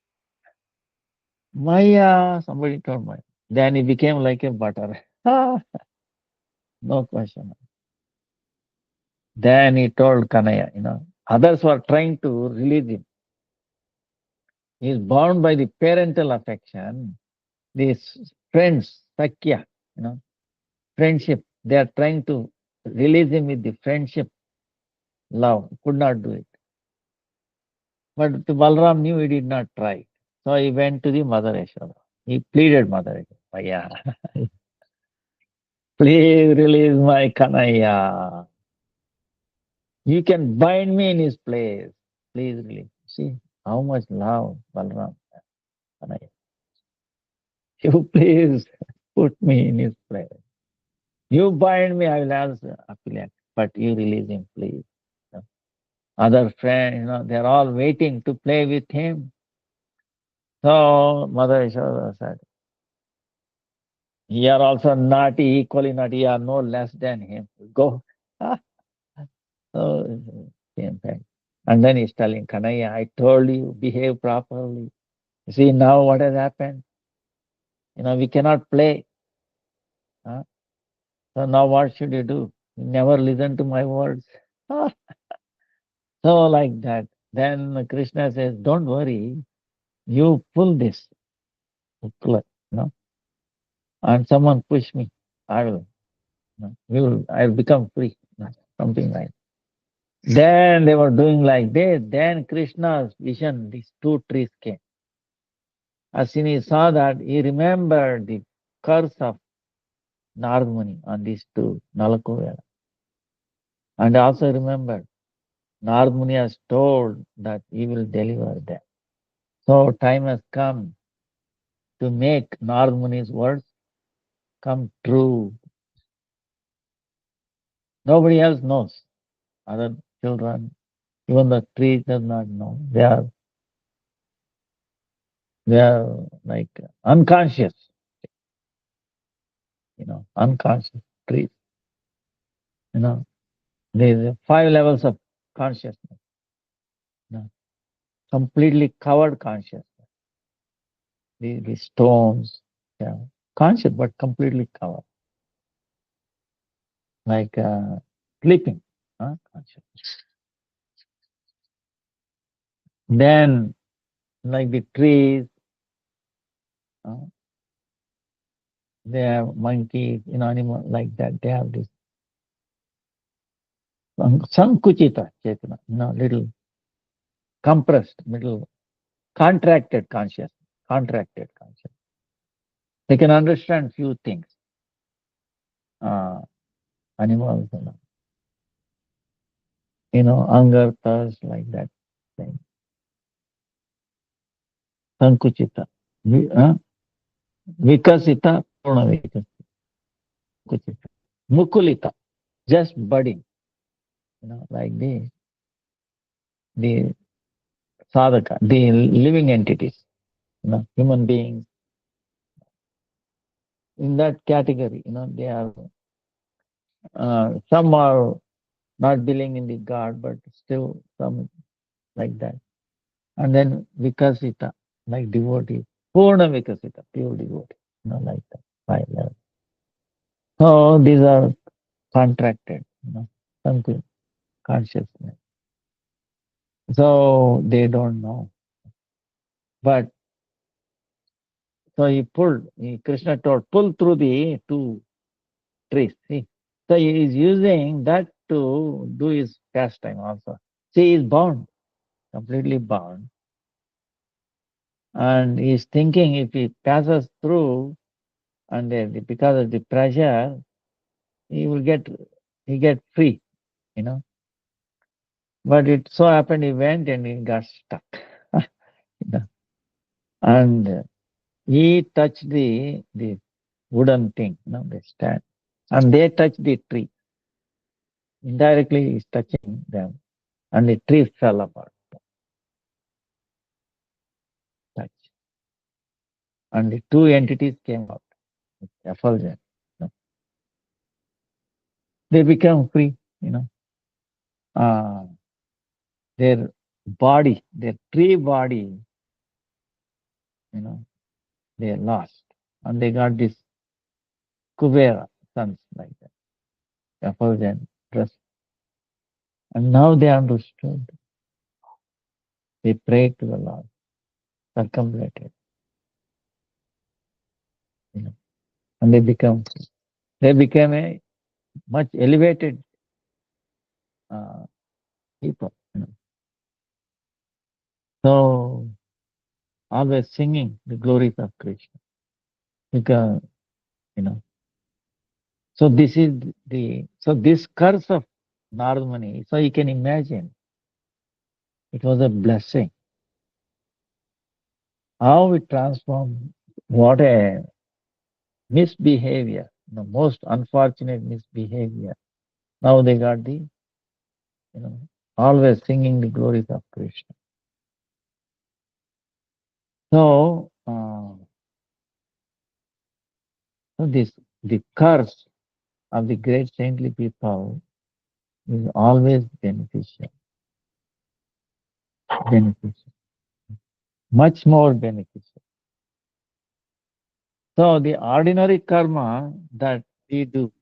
Maya. Somebody told Maya. Then he became like a butter. No question. Then he told Kanaya. Others were trying to release him. He is bound by the parental affection. These friends, Sakya, friendship, they are trying to release him with the friendship, love. Could not do it. But Balram knew he did not try. So he went to the Mother Yashoda. He pleaded Mother Yashoda, yeah, please release my Kanaya. You can bind me in his place. Please release. See how much love Balram, Kanaya. You please put me in his place. You bind me, I will also appeal, but you release him, please. Other friends, they're all waiting to play with him. So Mother Yashoda said, you are also naughty, equally naughty, you are no less than him. Go. So came back. And then he's telling Kanaya, I told you, behave properly. See now what has happened? We cannot play. Huh? So now what should you do? You never listen to my words. So like that. Then Krishna says, don't worry, you pull this hooklet, and someone push me. I will, I'll become free. Something like that. Then they were doing like this. Then Krishna's vision, these two trees came. As soon as he saw that, he remembered the curse of Narad Muni on these two, Nalakovela. And also remembered, Narad Muni has told that he will deliver them. So time has come to make Narad Muni's words come true. Nobody else knows. Other children, even the trees does not know. They are like unconscious, unconscious trees. You know, there's 5 levels of consciousness. Completely covered consciousness. The stones, yeah, conscious but completely covered, like sleeping, conscious. Then, like the trees, uh, they have monkeys, animal like that. They have this sankuchita chetana, little compressed, little contracted consciousness, contracted consciousness. They can understand few things. Uh, Animals, anger, thirst, like that thing. Sankuchita. Vikasita, purna vikasita. Sankuchita. Mukulita, just budding, like the sadhaka, the living entities, human beings. In that category, they are, some are not believing in the God, but still some like that. And then Vikasita, like devotee, Purna Vikasita, pure devotee, like that, 5 levels. So these are contracted, something consciousness. So they don't know. But so Krishna told, pull through the two trees. See? So he is using that to do his pastime also. See, he is bound, completely bound. And he is thinking if he passes through and because of the pressure, he will get free, you know. But it so happened he went and he got stuck. You know. And he touched the wooden thing, the stand. And they touched the tree. Indirectly he's touching them. And the tree fell apart. Touch. And the two entities came out. Effulgent. You know. They become free, you know. Uh, their body, their tree body, you know, they lost. And they got this Kubera sons like that. Effulgent dress. And now they understood. They prayed to the Lord, circumvented, you know, and they became a much elevated uh, people. You know. So always singing the glories of Krishna because you know. So this is this curse of Narad Muni. So you can imagine it was a blessing. How it transformed. What a misbehavior. The most unfortunate misbehavior. Now they got you know, always singing the glories of Krishna. So, so the curse of the great saintly people is always beneficial, much more beneficial. So the ordinary karma that we do,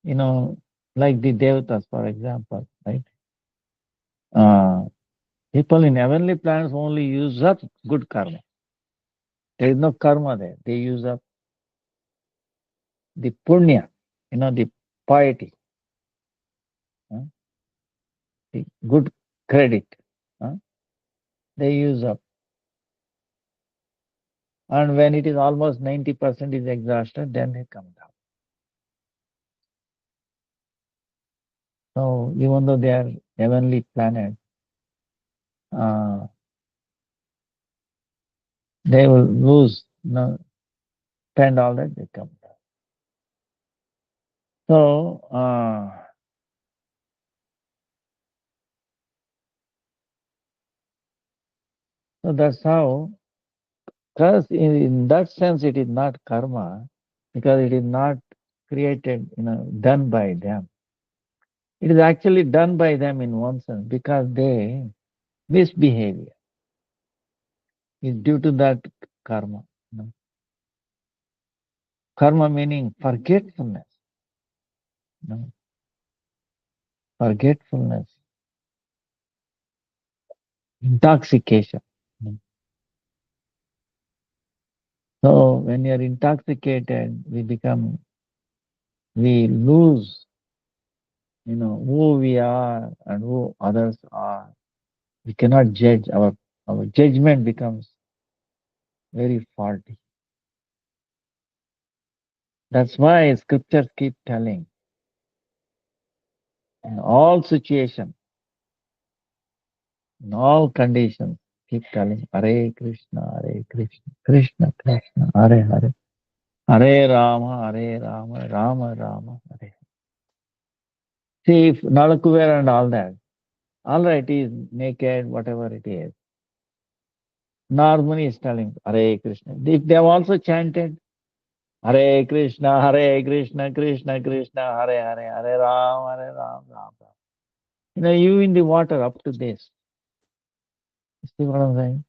you know, like the devatas, for example, right? Uh, People in heavenly planets only use up good karma. There is no karma there. They use up the punya, the piety, uh, the good credit. uh, They use up. And when it is almost 90% is exhausted, then they come down. So even though they are heavenly planets, uh, they will lose, spend all that, they come down. So that's how, because in that sense it is not karma, because it is not created, done by them. It is actually done by them in one sense because they misbehavior is due to that karma. Karma meaning forgetfulness, you know, forgetfulness, intoxication. So when you're intoxicated, we lose, who we are and who others are. We cannot judge. Our judgment becomes very faulty. That's why scriptures keep telling in all situations, in all conditions, keep telling Hare Krishna, Krishna Krishna, Hare Hare, Hare Rama, Rama Rama, Hare. See, if Nalakuver and all that, all right, he is naked, whatever it is. Normally is telling Hare Krishna. If they have also chanted Hare Krishna, Krishna Krishna, Hare Hare, Hare Ram, Ram Ram. You in the water up to this. See what I'm saying?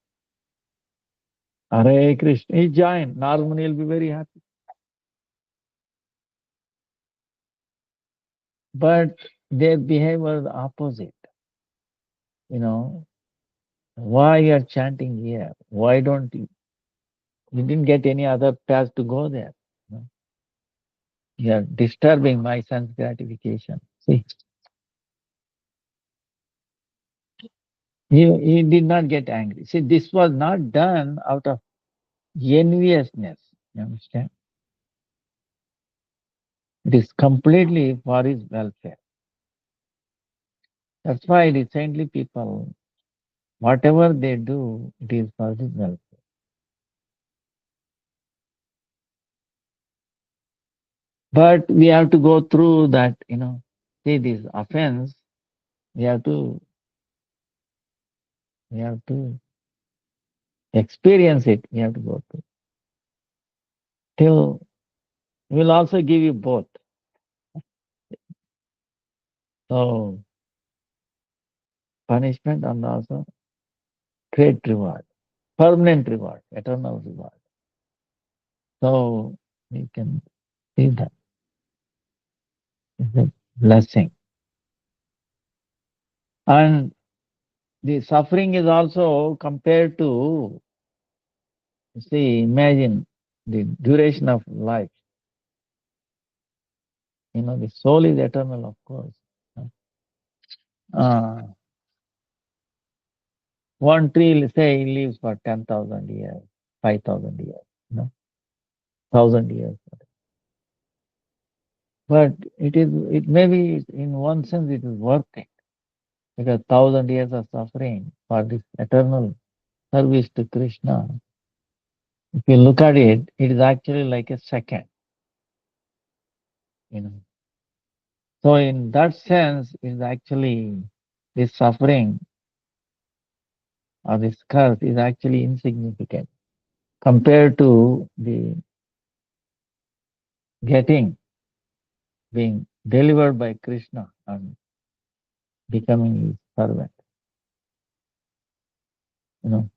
Hare Krishna. He joined. Normally he'll be very happy. but their behavior was opposite. You know, why you're chanting here? Why don't you? You didn't get any other path to go there. You know, you're disturbing my sense gratification. See, he did not get angry. See, this was not done out of enviousness. You understand? It is completely for his welfare. That's why the saintly people, whatever they do, it is for his welfare. But we have to go through that, see this offense, we have to we have to experience it, we have to go through. Till we'll also give you both. So punishment and also great reward, permanent reward, eternal reward. So we can see that it's a blessing. And the suffering is also compared to, see, imagine the duration of life. The soul is eternal, of course. Uh, one tree, say, lives for 10,000 years, 5,000 years, 1,000 years. But it maybe in one sense it is worth it because 1,000 years of suffering for this eternal service to Krishna. If you look at it, it is actually like a second, you know. So in that sense, it is actually this suffering or this curse is actually insignificant compared to the getting, being delivered by Krishna and becoming his servant. You know.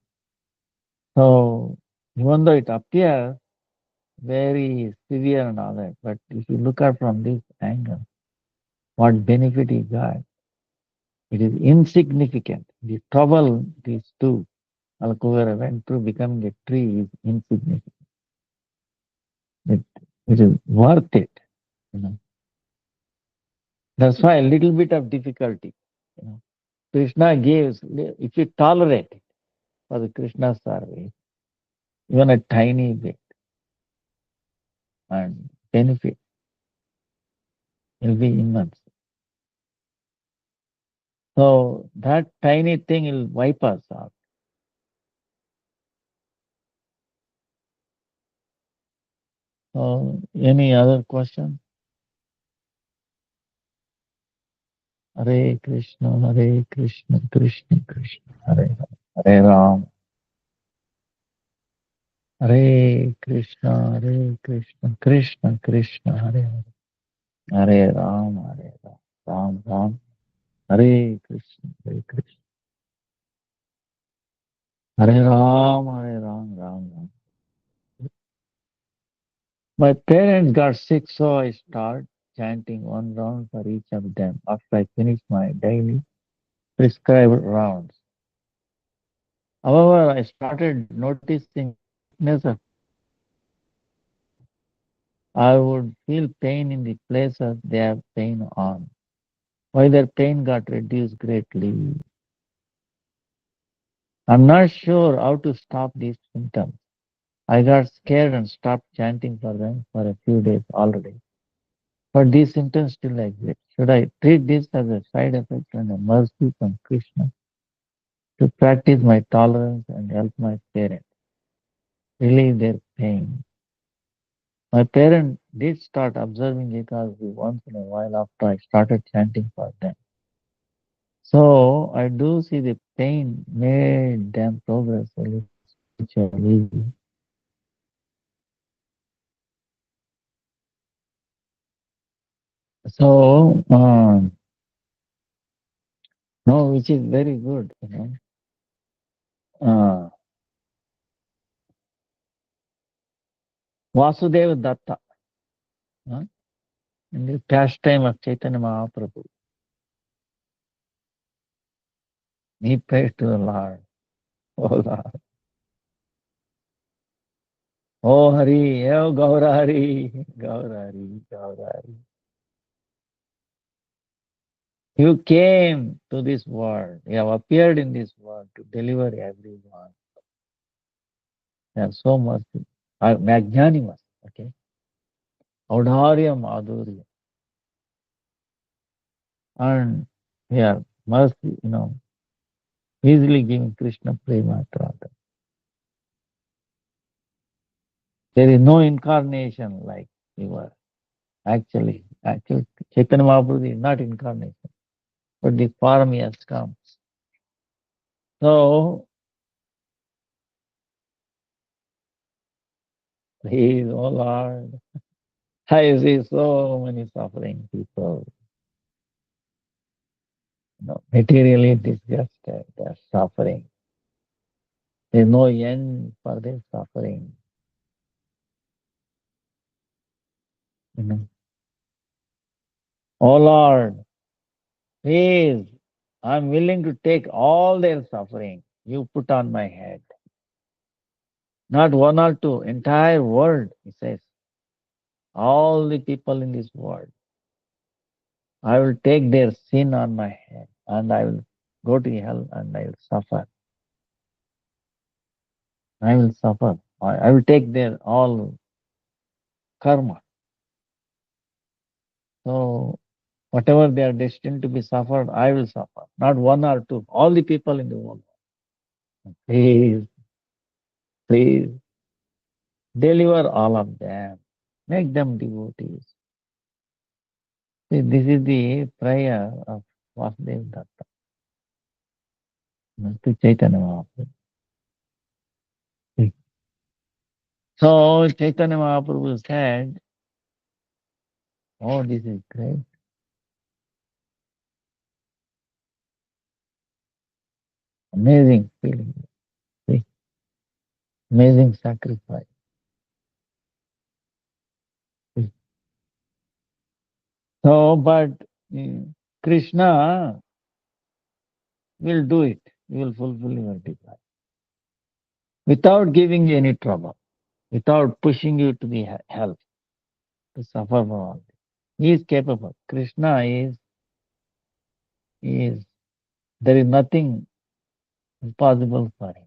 So even though it appears very severe and all that, but if you look at from this angle, what benefit he got, it is insignificant. The trouble these two Alkuvera went through becoming a tree is insignificant. It, it is worth it. You know. That's why a little bit of difficulty. You know. Krishna gives, if you tolerate it for the Krishna service, even a tiny bit, and benefit will be immense. So that tiny thing will wipe us out. So any other question? Hare Krishna, Hare Krishna, Krishna Krishna, Hare Hare, Hare Ram, Hare Krishna, Hare Krishna, Krishna Krishna, Hare Hare, Hare Ram, Hare Ram, Ram Ram, Hare Krishna, Hare Krishna, Hare Ram, Hare Ram, Ram Ram. My parents got sick, so I start chanting one round for each of them after I finish my daily prescribed rounds. However, I started noticing weakness of I would feel pain in the places they have pain on. Why their pain got reduced greatly. I'm not sure how to stop these symptoms. I got scared and stopped chanting for them for a few days already. But these symptoms still exist. Should I treat this as a side effect and a mercy from Krishna to practice my tolerance and help my parents relieve their pain? My parents did start observing Ekadasi once in a while after I started chanting for them. So I do see the pain made them progress a little spiritually. So no, which is very good. Uh, Vasudeva Datta. Huh? in the pastime of Chaitanya Mahaprabhu. He prayed to the Lord, Oh Lord, Oh Hari, Oh Gaura Hari, Gaura Hari, Gaura Hari. You came to this world, you have appeared in this world to deliver everyone. You have so much, magnanimous, okay? Audharya Madhurya. And yeah, mercy, easily giving Krishna prema to others. There is no incarnation like you were. Actually, Chaitanya Mahaprabhu is not incarnation, but the form he has come. So, he is, oh Lord, I see so many suffering people, materially disgusted, they're suffering. There's no end for their suffering. You know. Oh Lord, please, I'm willing to take all their suffering you put on my head. Not one or two, entire world, he says. All the people in this world. I will take their sin on my head and I will go to hell and I will suffer. I will suffer. I will take their all karma. So whatever they are destined to be suffered, I will suffer. Not one or two. All the people in the world. Please, please deliver all of them. Make them devotees. See, this is the prayer of Vasudev Datta to Chaitanya Mahaprabhu. So Chaitanya Mahaprabhu said, oh, this is great. Amazing feeling. See? Amazing sacrifice. See? So, but Krishna will do it. He will fulfill your desire without giving you any trouble, without pushing you to the hell, to suffer for all this. He is capable. Krishna is, there is nothing impossible for him.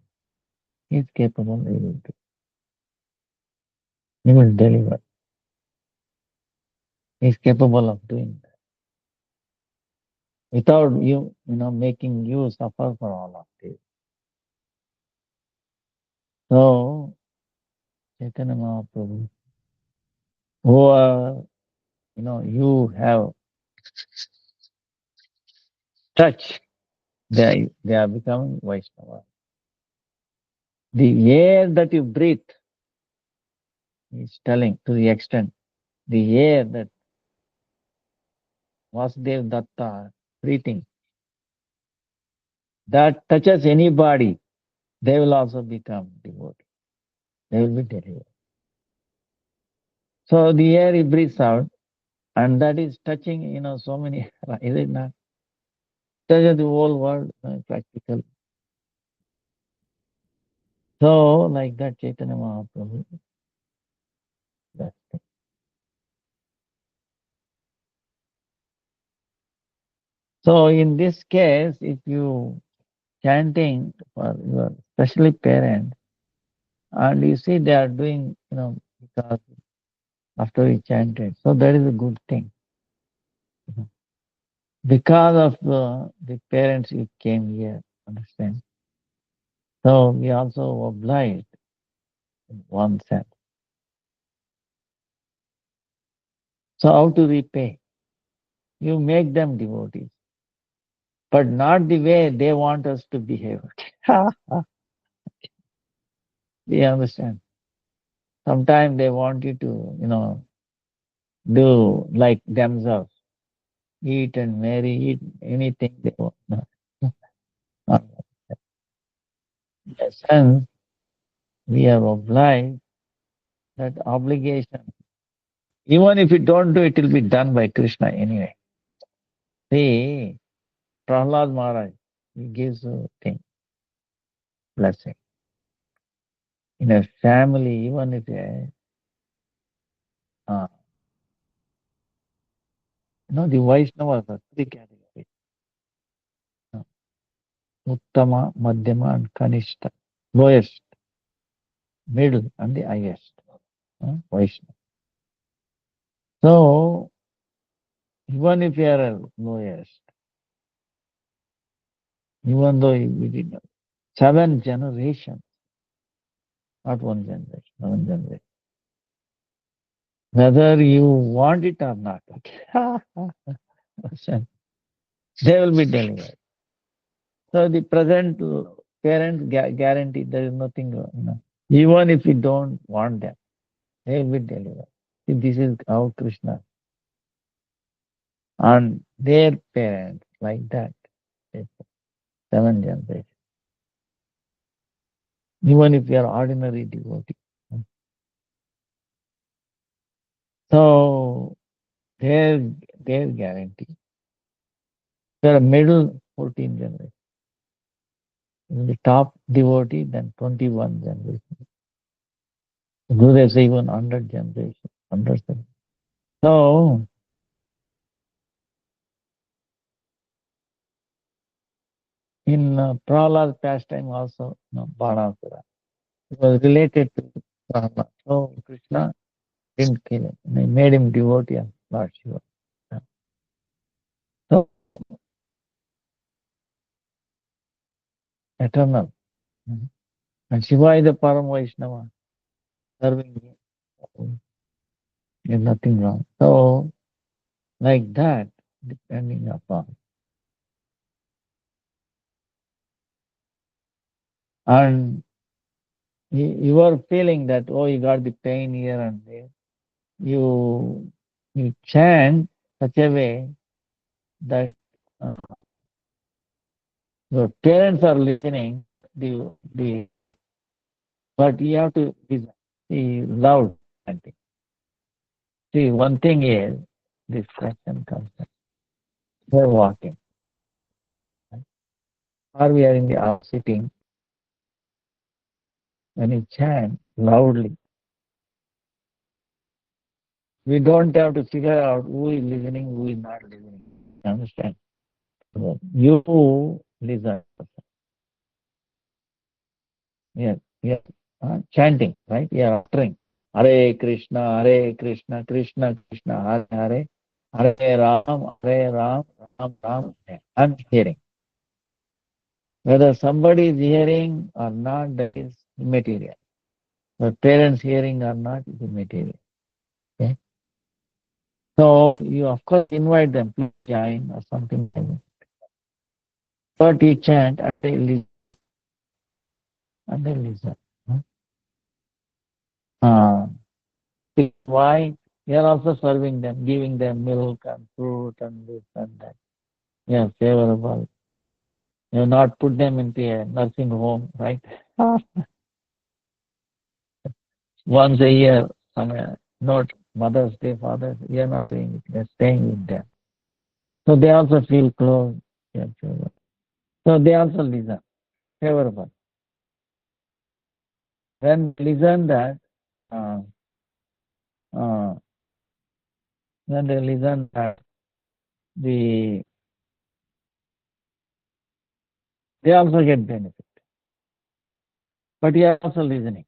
He is capable, he will do. He will deliver. He is capable of doing that without making you suffer for all of this. So, Chaitanya Mahaprabhu, who are, you have touched, they are becoming Vaishnava. The air that you breathe is telling to the extent, the air that Vasudev Datta breathing, that touches anybody, they will also become devotee. They will be delivered. So the air he breathes out, and that is touching, so many, is it not? Touches the whole world practically. So, like that, Chaitanya Mahaprabhu. That's it. So, in this case, if you chanting for your, especially parents, and you see they are doing, because after we chanted, so that is a good thing. Because of the parents you came here, understand? So we also obliged in one sense. So how to repay? You make them devotees, but not the way they want us to behave. You understand? Sometimes they want you to, do like themselves, eat and marry, eat anything they want. No, not like that. In a sense, we are obliged that obligation Even if you don't do it, it will be done by Krishna anyway. See, Prahlad Maharaj, he gives a thing, blessing. In a family, even if uh, the Vaishnavas are three categories. uh, Uttama, Madhyama, and Kanishta. Lowest, middle, and the highest. Vaishnava. So, even if you are a lowest, even though we did not, 7 generations, not one generation, 7 generations. Whether you want it or not, okay, they will be delivered. So the present parents guarantee there is nothing, even if you don't want them, they will be delivered. See, this is how Krishna and their parents like that. It's 7 generations. Even if you are ordinary devotee. So their their guarantee. They are middle 14 generations. The top devotee, then 21 generations. Gurudev say even 100 generations. 100. So in Prahlad's pastime also, Banasura, it was related to Prahlad. So Krishna didn't kill him. He made him devotee of Lord Shiva. So eternal. And Shiva is the Param Vaishnava, serving him. There's nothing wrong. So like that, depending upon. And you are feeling that, oh, you got the pain here and there. You you chant such a way that uh, your parents are listening, the but you have to be loud chanting. See, one thing is this question comes up. We're walking, right? Or we are in the house sitting, when you chant loudly, we don't have to figure out who is listening, who is not listening. Understand? You listen. Yes, yes. Chanting, right? You are uttering. Hare Krishna, Krishna Krishna, Hare Hare, Hare Ram, Ram Ram. Hare. I'm hearing. Whether somebody is hearing or not, that is immaterial. The parents hearing or not is immaterial. Okay? So you of course invite them to join or something like that. But you chant and they listen. And they listen. Uh, why? You are also serving them, giving them milk and fruit and this and that. Yeah, favorable. You not put them into a nursing home, right? Once a year, somewhere, not Mother's Day, Father's Day, you're not doing it. You're staying with them. So they also feel close. Yeah, favorable. So they also listen. Favorable. When they listen that, uh, uh, when they listen that, the they also get benefit. But you are also listening,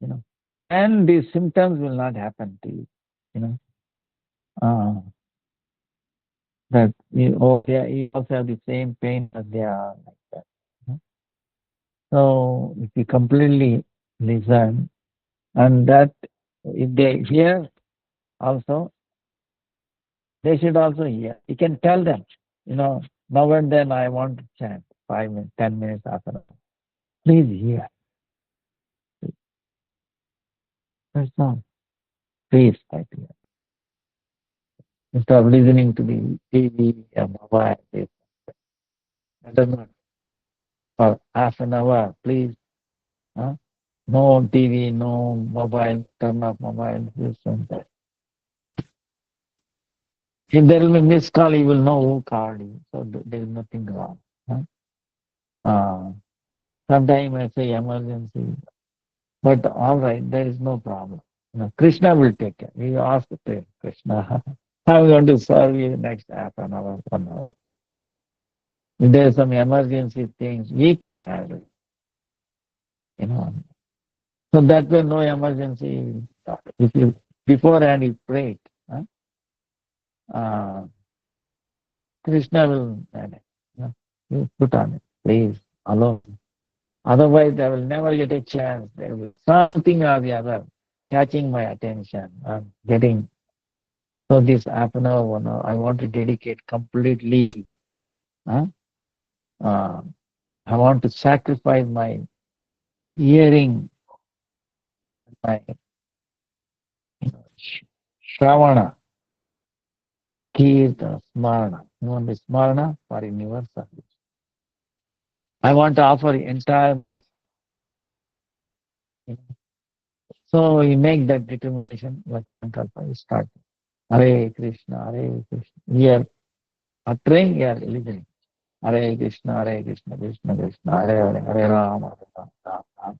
you know. And these symptoms will not happen to you, you know. Uh, that you also have the same pain as they are like that. So if you completely listen, and that if they hear also, they should also hear. You can tell them, now and then I want to chant 5 minutes, 10 minutes, half an hour. Please hear. That's all. Please try to hear. Instead of listening to the TV and mobile, I don't know, for half an hour, please. Huh? No TV, no mobile, turn off mobile, this and that. If there will be missed call, you will know who called you. So there is nothing wrong. Huh? Sometimes I say emergency, but all right, there is no problem. Krishna will take care. You ask to Krishna, I'm going to serve you next half an hour, 1 hour. If there is some emergency things, we can handle it, you know. So that way, no emergency. If you beforehand you pray, huh? uh, Krishna will manage. You put on it, please, alone. Otherwise, I will never get a chance. There will be something or the other catching my attention. Getting so this half an hour, 1 hour, I want to dedicate completely. Huh? Uh, I want to sacrifice my hearing, my Shravana, Kirtana, Smarana. You want the Smarana for universal. I want to offer entire. So you make that determination, like Sankalpa, you start. Hare Krishna, Hare Krishna. Here, uttering, here listening. Hare Krishna, Hare Krishna, Krishna Krishna, Hare Hare, Hare Rama, Hare Rama, Rama Rama.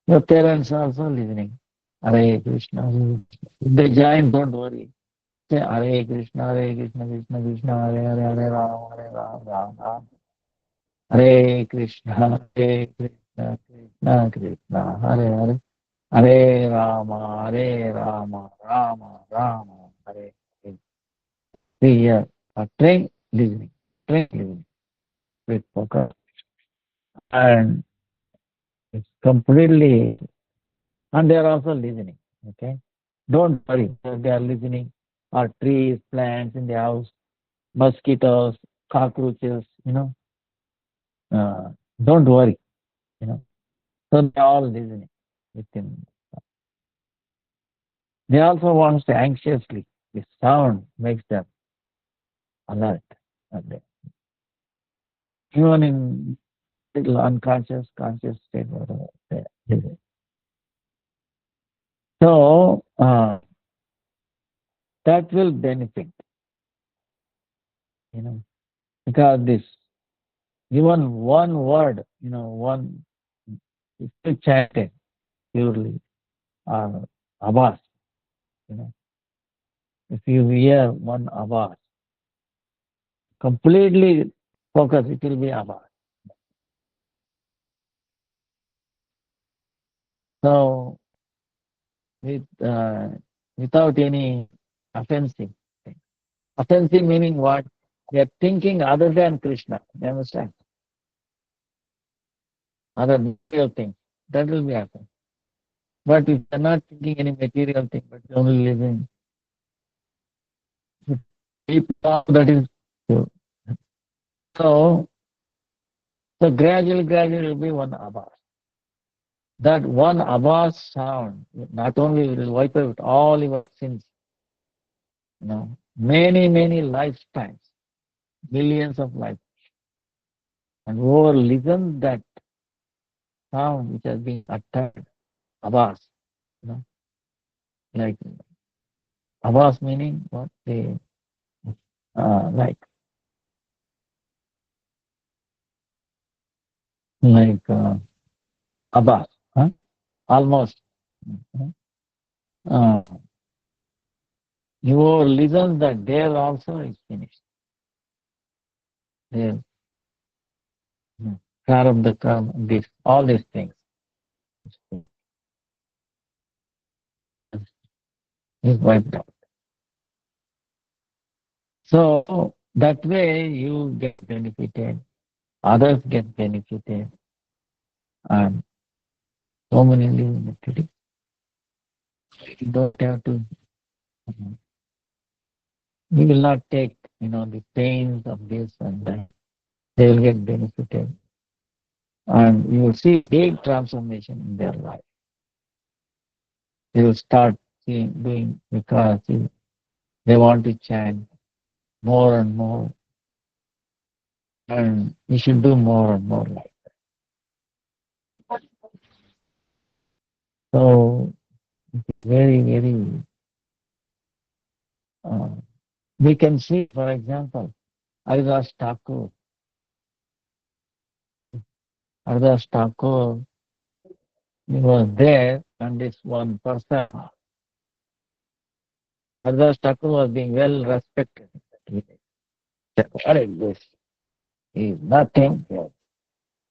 Your parents are also listening. Hare Krishna, Hare Krishna. If they join, don't worry. Say Hare Krishna, Hare Krishna, Krishna Krishna, Hare Hare, Hare Rama, Hare Rama, Rama Rama. Hare Krishna, Hare Krishna, Krishna Krishna, Hare Hare. Hare Rama, Hare Rama, Rama Rama, Hare Hare. See here, train listening, train listening with focus, and it's completely, and they are also listening. Okay, don't worry, they are listening. Or trees, plants in the house, mosquitoes, cockroaches. Uh, don't worry. You know, so they are all listening within. They also want to anxiously. The sound makes them alert. And even in little unconscious, conscious state, whatever. So that will benefit, you know, because this even one word, one if you chant it purely, Abbas, you know, if you hear one Abbas, completely focus, it will be Abbas. So with without any offensive thing. Offensive meaning what? They are thinking other than Krishna. You understand? Other material things. That will be happen. But if they're not thinking any material thing, but only living, people, that is true. So, so gradually will be one Abbas. That one Abbas sound not only will wipe out all your sins, many lifetimes, millions of lives, and whoever listens that sound which has been uttered, Abbas, you know, like Abbas meaning what they like like Abbas, huh? Almost. Uh, whoever listens that there also is finished. There, the karma, this all these things is wiped out. So that way you get benefited, others get benefited, and so many live in the city. You don't have to. You will not take, the pains of this and that. They will get benefited, and you will see big transformation in their life. They will start doing because they want to chant more and more, and you should do more and more like. So very, very, uh, we can see, for example, Haridas Thakur. Haridas Thakur, he was there, and this one person, Haridas Thakur was being well respected. He said, what is this? He is nothing.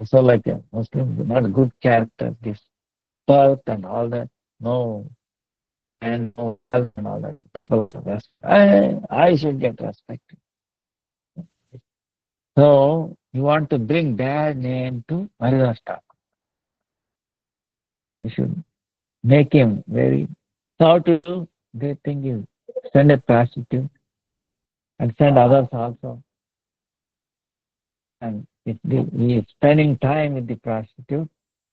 So like a Muslim, not a good character, this birth and all that. No, and no wealth and all that. So I should get respected. So you want to bring bad name to Haridas Thakur. You should make him very. So how to do? They think is send a prostitute and send others also. And if he is spending time with the prostitute,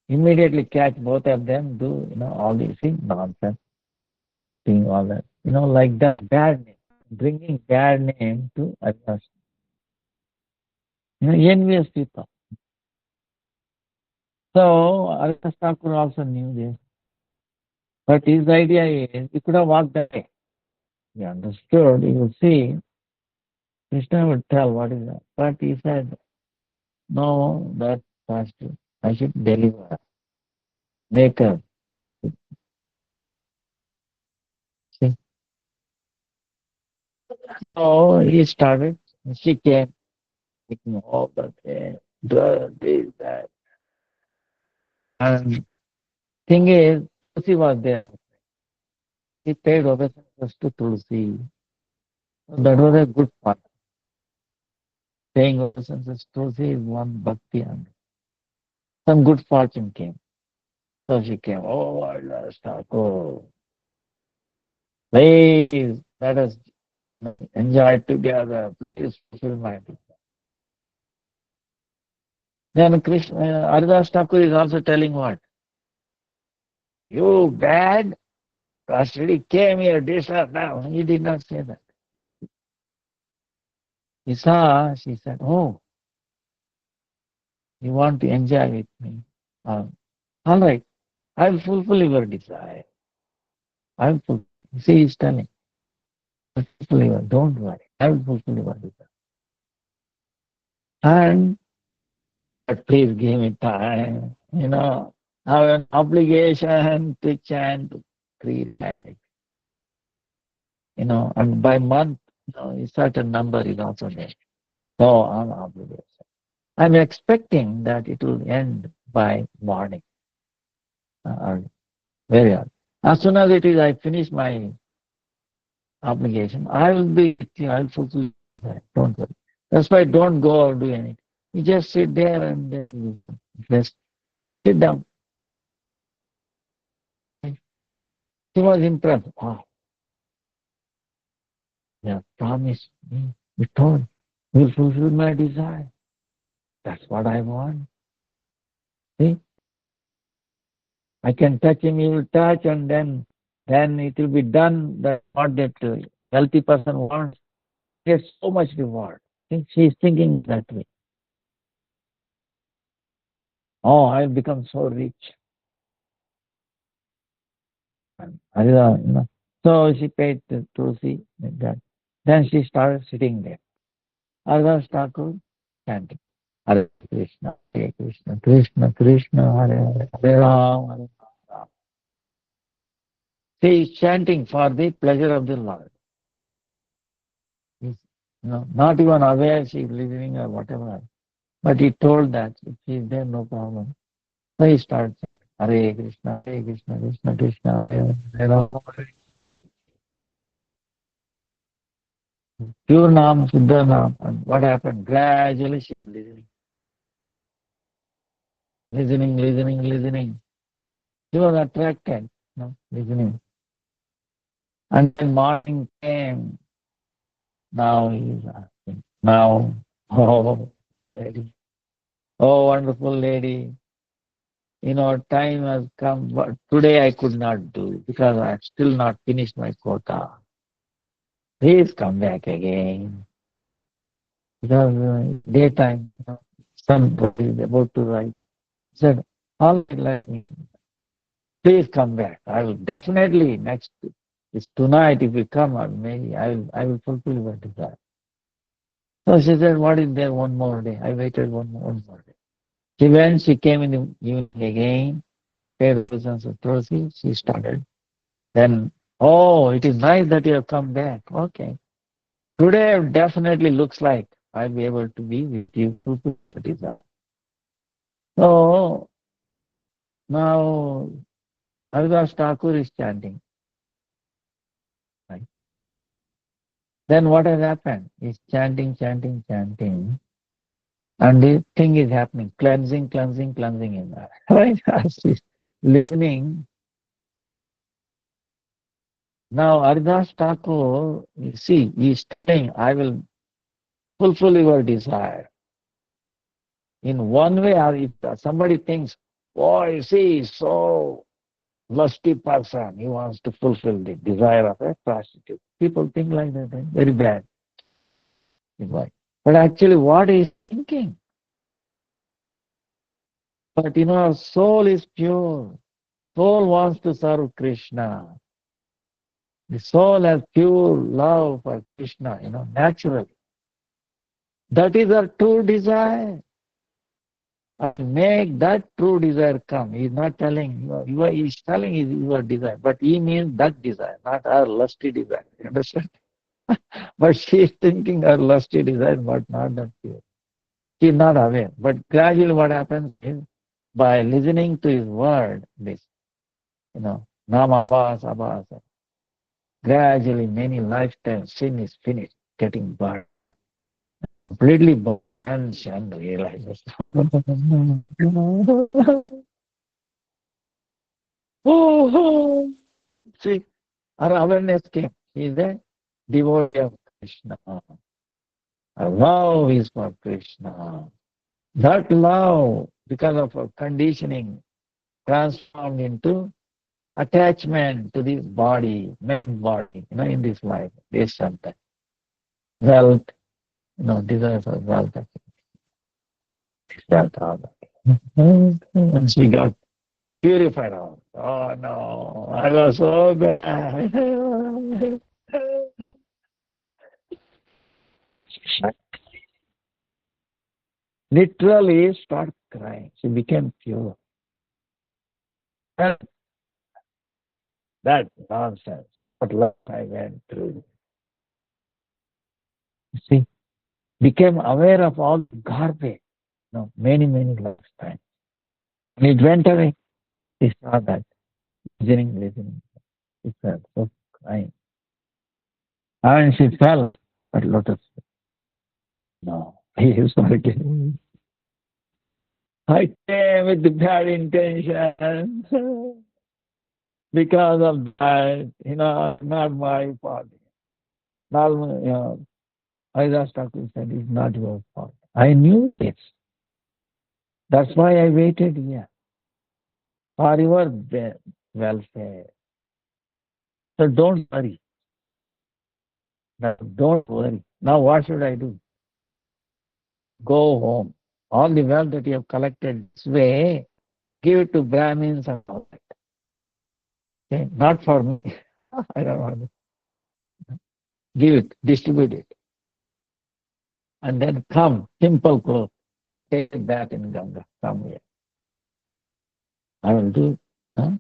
immediately catch both of them, do all these things, nonsense, doing all that. Like that bad name, bringing bad name to others. Envious people. So Arthas Thakur also knew this. But his idea is he could have walked away. He understood, he would see, Krishna would tell what is that. But he said, no, that's positive. I should deliver, make her. See? So he started, she came, taking all the drugs, this, that. And thing is, Tulsi was there. He paid obeisances to Tulsi. So that was a good part. Paying obeisances to Tulsi is one bhakti, and some good fortune came. So she came, oh, I lost her. Oh, please, let us enjoy together. Please fulfill my desire. Then Krishna, Haridas Thakur is also telling what? You bad custody came here, this or that. He did not say that. He saw, she said, oh, you want to enjoy with me. All right, I will fulfill your desire. I will fulfill. See, he's telling, fulfill your, don't worry. I will fulfill your desire. And but please give me time. I have an obligation to chant 3 times. And by month, a certain number is also there. So I'm obligation. I'm expecting that it will end by morning, or very early. As soon as it is, I finish my obligation. I will be with you. I'll fulfill that. Don't worry. That's why don't go or do anything. You just sit there and just sit down. She was impressed. Wow, you promised me. You told. You'll fulfill my desire. That's what I want. See? I can touch him, he will touch, and then it will be done. That what that healthy person wants. Gets so much reward. See, she is thinking that way. Oh, I'll become so rich. And So she paid to Tulsi like that. Then she started sitting there. Ardas Thakur chanting. Hare Krishna, Krishna Krishna, Hare Hare Ram, Hare Ram. She is chanting for the pleasure of the Lord. He's, not even aware she is listening or whatever. But he told that if she is there, no problem. So he starts Hare Krishna, Krishna Krishna, Hare Hare Ram. Pure Nam, Siddha Nam. And what happened? Gradually she is listening. She was attracted, listening. And then morning came. Now he is asking. Now, oh, lady, oh, wonderful lady. Time has come, but today I could not do it because I have still not finished my quota. Please come back again. Because daytime, sun is about to rise. He said, all right, let me. Please come back. I will definitely next this tonight if you come or maybe I will fulfill your desire. So she said, what is there one more day? I waited one more day. She came in the evening again, paid obeisance to Tulsi, she started. Then, oh, it is nice that you have come back. Okay. Today definitely looks like I'll be able to be with you, fulfill the desire. So now Haridas Thakur is chanting. Right? Then what has happened? He's chanting, chanting, chanting. And this thing is happening, cleansing, cleansing, cleansing in that. Right? As he's listening, now Haridas Thakur, you see, he's telling, I will fulfill your desire. In one way, or if somebody thinks, oh, you see, he's so lusty person, he wants to fulfill the desire of a prostitute. People think like that, eh? Very bad. But actually, what is thinking? But our soul is pure. Soul wants to serve Krishna. The soul has pure love for Krishna, naturally. That is our true desire. And make that true desire come. He's not telling, he's telling your desire, but he means that desire, not our lusty desire. You understand? But she is thinking her lusty desire, but not that pure. She is not aware. But gradually what happens is, by listening to his word, this, Nama Abhas Abhas, gradually many lifetimes sin is finished, getting burned, completely burned, and realizes. Oh, see, our awareness came. He is a devotee of Krishna. Our love is for Krishna. That love, because of our conditioning, transformed into attachment to this body, main body, in this life, this something. Wealth, desire for wealth, wealth, all that. And she got purified out. Oh no, I was so bad. Literally start crying. She became pure. And that nonsense. What love I went through. You see, became aware of all the garbage. Many, many lifetimes. And it went away. She saw that. Listening. She felt so crying. And she fell at lotus feet. No, he is forgetting. I came with the bad intention. Because of that, not my fault. Not, I just Thakur said, it's not your fault. I knew this. That's why I waited here for your welfare. So don't worry. Now, don't worry. Now what should I do? Go home. All the wealth that you have collected this way, give it to Brahmins and all that. Okay? Not for me. I don't want to. Give it, distribute it. And then come, simple clothes. Take it back in Ganga. Come here. I will do. Huh?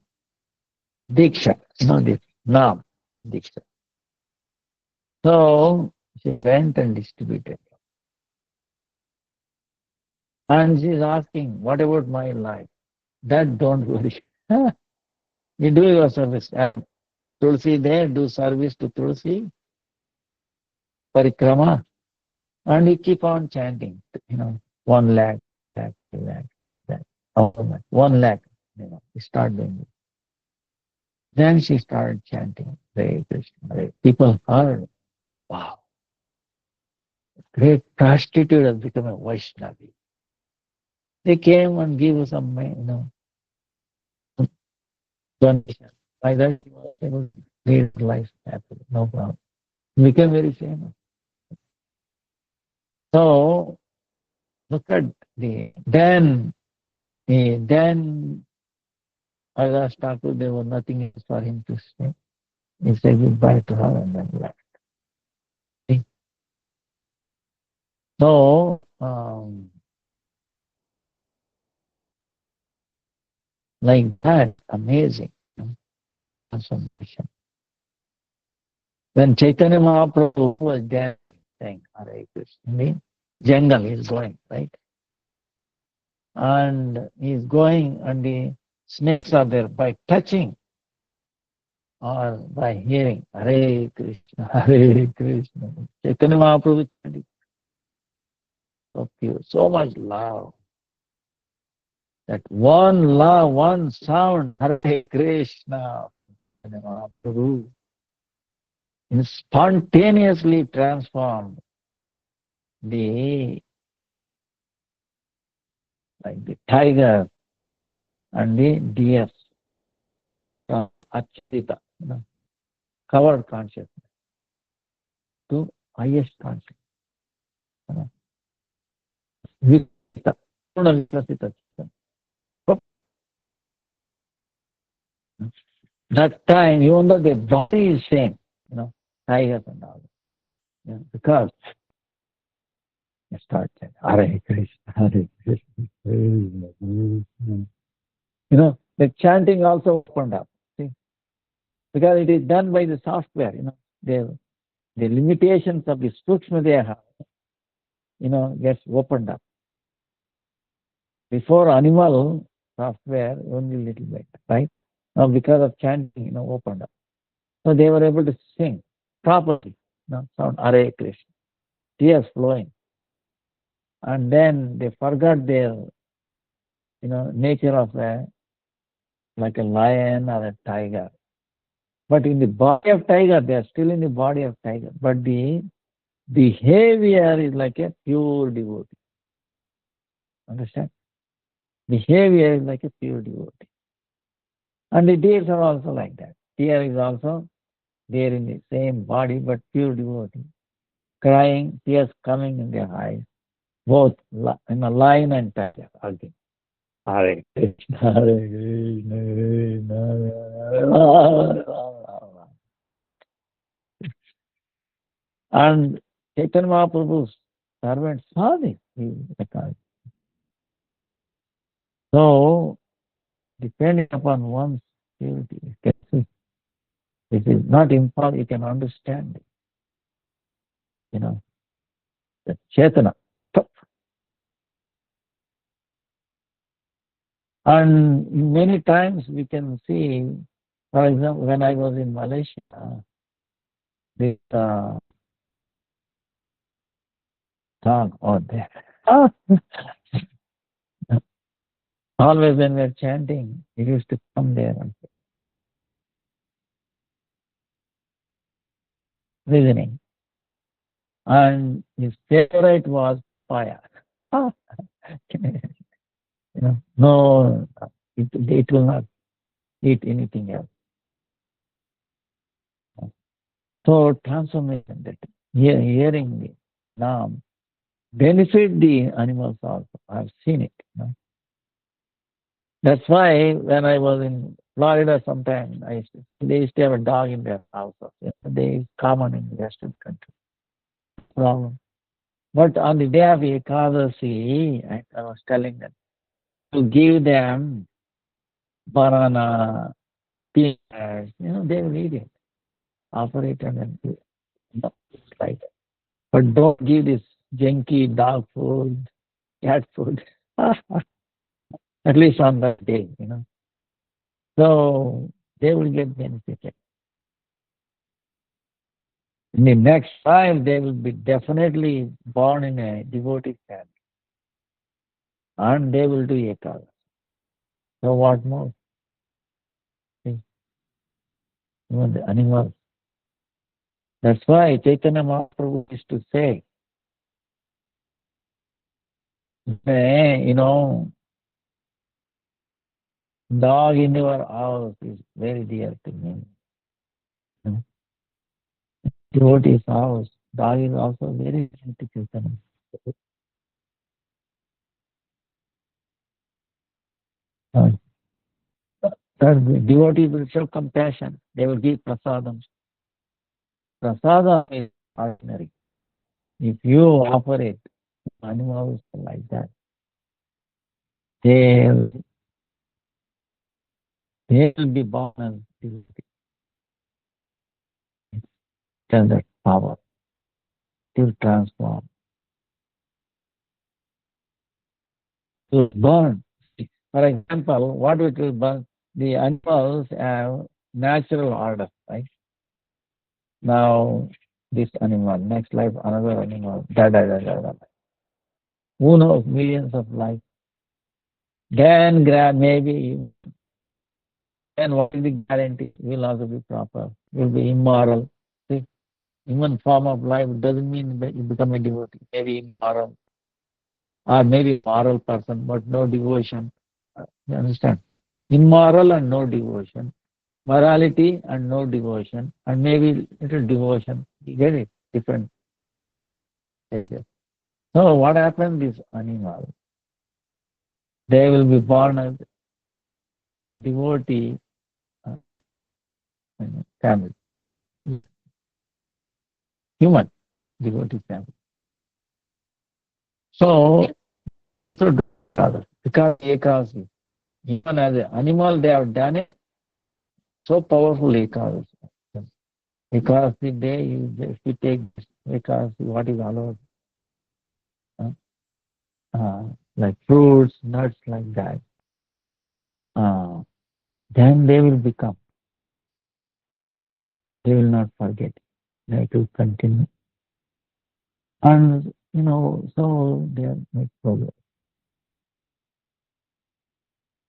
Diksha, no this, Nam, Diksha. So she went and distributed. And she's asking, what about my life? That don't worry. You do your service. Tulsi there, do service to Tulsi, parikrama, and you keep on chanting, 1 lakh, lakh, 2 lakh, lakh, 1 lakh, you start doing it. Then she started chanting, Hare Krishna, Hare. People heard, wow, great prostitute has become a Vaishnavi. They came and gave some, donation. By that, he was able to lead life happily, no problem. He became very famous. So, look at then I asked Thakur, there was nothing else for him to say. He said goodbye to her and then left. See? So, like that, amazing, transformation. When Chaitanya Mahaprabhu was dancing, saying Hare Krishna, mean jungle is going, right? And he's going and the snakes are there by touching or by hearing Hare Krishna, Hare Krishna. Chaitanya Mahaprabhu chanting so pure, so much love. That one love, one sound, Hare Krishna, Chaitanya Mahaprabhu, spontaneously transformed the like the tiger and the deer from Acharita, covered consciousness to highest consciousness. Vikasita, Purna Vikasita Chitta. That time, even though the body is same, tigers and all, because you start saying, Hare Krishna, Hare Krishna, Krishna, Krishna. The chanting also opened up, see, because it is done by the software, the limitations of the Sukshma Deha, gets opened up. Before animal software, only a little bit, right? Now because of chanting, opened up. So they were able to sing properly, sound Hare Krishna, tears flowing. And then they forgot their, nature of like a lion or a tiger. But in the body of tiger, they are still in the body of tiger. But the behavior is like a pure devotee. Understand? Behavior is like a pure devotee. And the deers are also like that. Deer is also there in the same body, but pure devotee. Crying, tears coming in their eyes. Both in a lion and tiger again. Hare Krishna, Hare Krishna, Krishna, Hare Hare. And Chaitanya Mahaprabhu's servants saw this. So, depending upon one's purity, it is not impossible, you can understand it. The Chaitanya. And many times we can see, for example, when I was in Malaysia, this song out there. Always when we are chanting, he used to come there and listening. And his favorite was fire. No, it will not eat anything else. So transformation, that hearing the Nam benefit the animals also. I've seen it. That's why when I was in Florida sometime, they used to have a dog in their house. They common in Western country. Problem. But on the day of Ekadasi, I was telling them to give them banana, peanuts, they will eat it. Offer it and then give it. Like that. But don't give this junky dog food, cat food. At least on that day. So they will get benefited. In the next life, they will be definitely born in a devotee family. And they will do Ekadasi. So what more? See, even the animals. That's why Chaitanya Mahaprabhu used to say, dog in your house is very dear to me. Devotee's house, dog is also very dear to Chaitanya. The devotees will show compassion. They will give prasadam. Prasadam is ordinary. If you offer it to animals like that, they they will be born as devotees. Tell that power to transform, to burn. For example, what it will burn? The animals have natural order, right? Now, this animal, next life, another animal, da da da da da. Who knows? Millions of lives. Then grab maybe, then what is the guarantee? Will also be proper, will be immoral. See, even form of life doesn't mean that you become a devotee. Maybe immoral, or maybe moral person, but no devotion. You understand? Immoral and no devotion. Morality and no devotion. And maybe little devotion. You get it? Different stages. So what happens is animal, they will be born as devotee uh, family. Human devotee family. So do others. Because Ekasi, even as an animal, they have done it so powerfully. Because the day you, if you take this, because what is allowed, uh, uh, like fruits, nuts, like that, uh, then they will become. They will not forget. They will continue, and so they are make progress.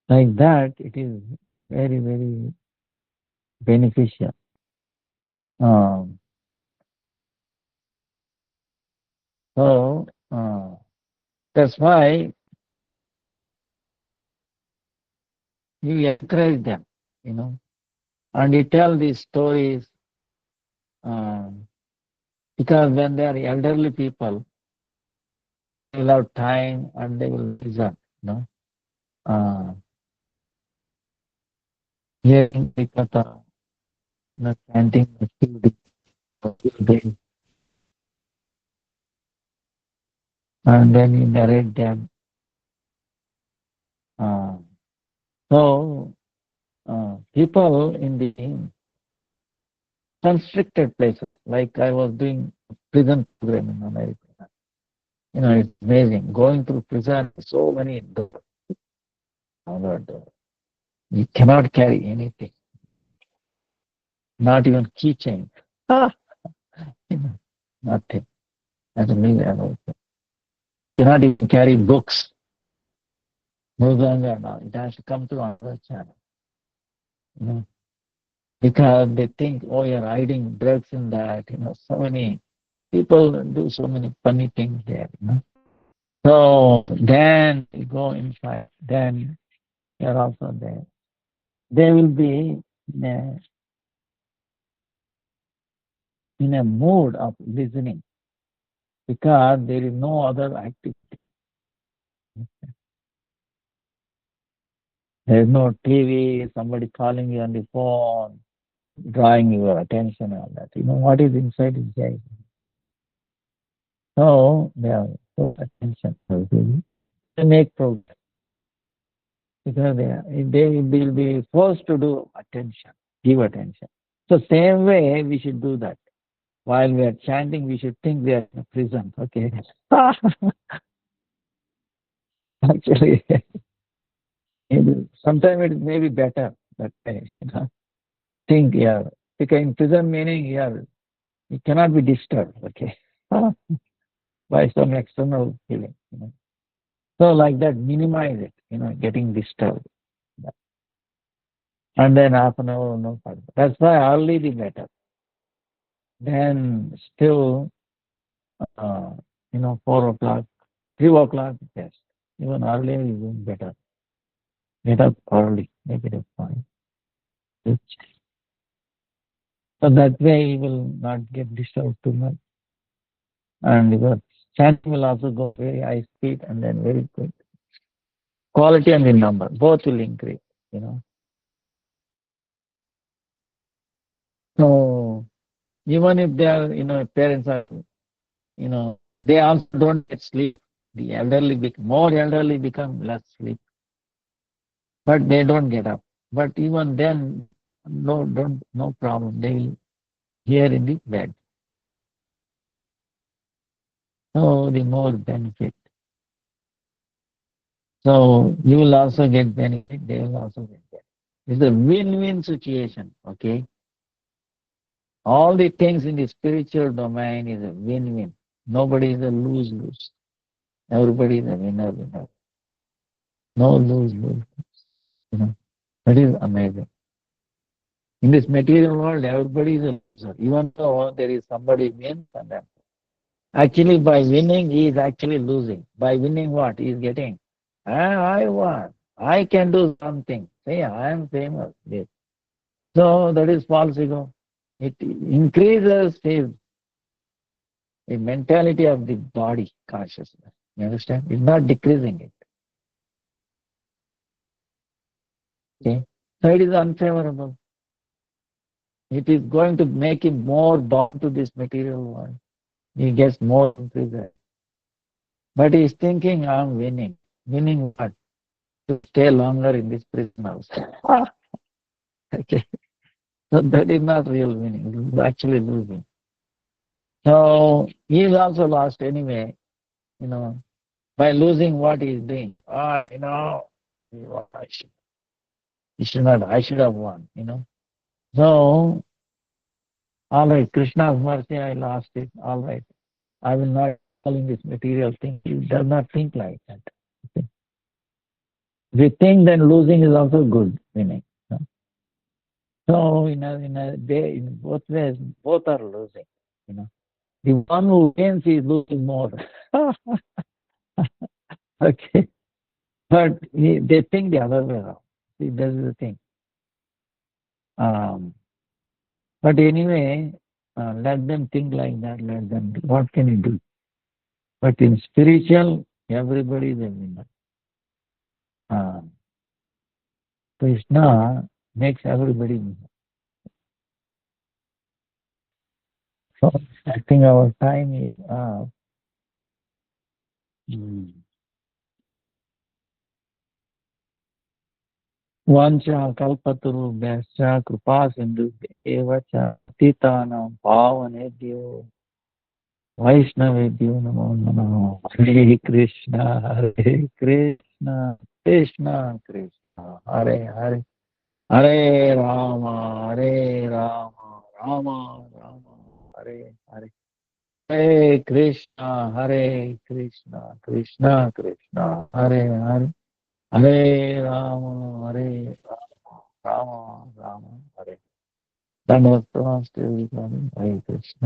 Like that, it is very, very beneficial. Um, so that's why you encourage them, you know, and you tell these stories um, because when they are elderly people, they will have time and they will listen, you know, uh, hearing the katha, chanting the few days, and then you narrate them. Uh, so people in the constricted places, like I was doing prison program in America. It's amazing. Going through prison, so many doors. Another door. You cannot carry anything, not even keychain. Ah, nothing. That's amazing. Cannot even carry books. Muganga now. It has to come to another channel. You know, because they think, oh, you're hiding drugs in that. So many people do so many funny things there. So then you go inside. Then you're also there. They will be in a mood of listening because there is no other activity. There is no TV, somebody calling you on the phone, drawing your attention, all that. What is inside is there. So they are so attention. They make progress because they will be forced to do attention, give attention. So same way we should do that. While we are chanting, we should think we are in a prison. Okay. Actually, sometimes it may be better that way. Think, yeah. Because in prison meaning, yeah, it cannot be disturbed. Okay. By some external feeling. So like that, minimize it, getting disturbed. And then half an hour, no further. That's why early the better. Then still, 4 o'clock, 3 o'clock, yes. Even earlier is even better. Get up early, make it a point. So that way you will not get disturbed too much. And your chanting will also go very high speed and then very quick. Quality and the number, both will increase, you know. So even if they are, parents are, they also don't get sleep. The elderly, more elderly become less sleep, but they don't get up. But even then, no problem. They will hear in the bed. So the more benefit. So you will also get benefit. They will also get benefit. It's a win-win situation. Okay. All the things in the spiritual domain is a win-win. Nobody is a lose-lose. Everybody is a winner-winner. No lose-lose. You know, that is amazing. In this material world, everybody is a loser. Even though there is somebody wins and then actually by winning, he is actually losing. By winning what? He is getting. I won. I can do something. Say, I am famous. Yes. So that is false ego. It increases the mentality of the body consciousness. You understand? It's not decreasing it. Okay. So it is unfavorable. It is going to make him more bound to this material world. He gets more increased. But he's thinking, I'm winning. Winning what? To stay longer in this prison house. Okay. So that is not real winning. He's actually losing. So he's also lost anyway, by losing what he's doing. He should not, I should have won. So, all right, Krishna's mercy, I lost it. All right. I will not fall in this material thing. He does not think like that. Okay. If you think, then losing is also good winning. So in both ways, both are losing. You know, the one who wins is losing more. Okay, but they think the other way around. See, that's the thing. Um, but anyway, let them think like that. Let them. What can you do? But in spiritual, everybody is a winner. Um, Krishna makes everybody winner. So I think our time is up. Mm. वाञ्छा कल्पतरुभ्यश्च कृपा सिन्धुभ्य एव च पतितानां पावनेभ्यो वैष्णवेभ्यो नमो नमः हरे कृष्ण कृष्ण कृष्ण हरे हरे हरे राम राम राम हरे हरे हरे कृष्ण कृष्ण कृष्ण हरे हरे हरे राम हरे राम राम राम हरे धन्यवाद हरे कृष्ण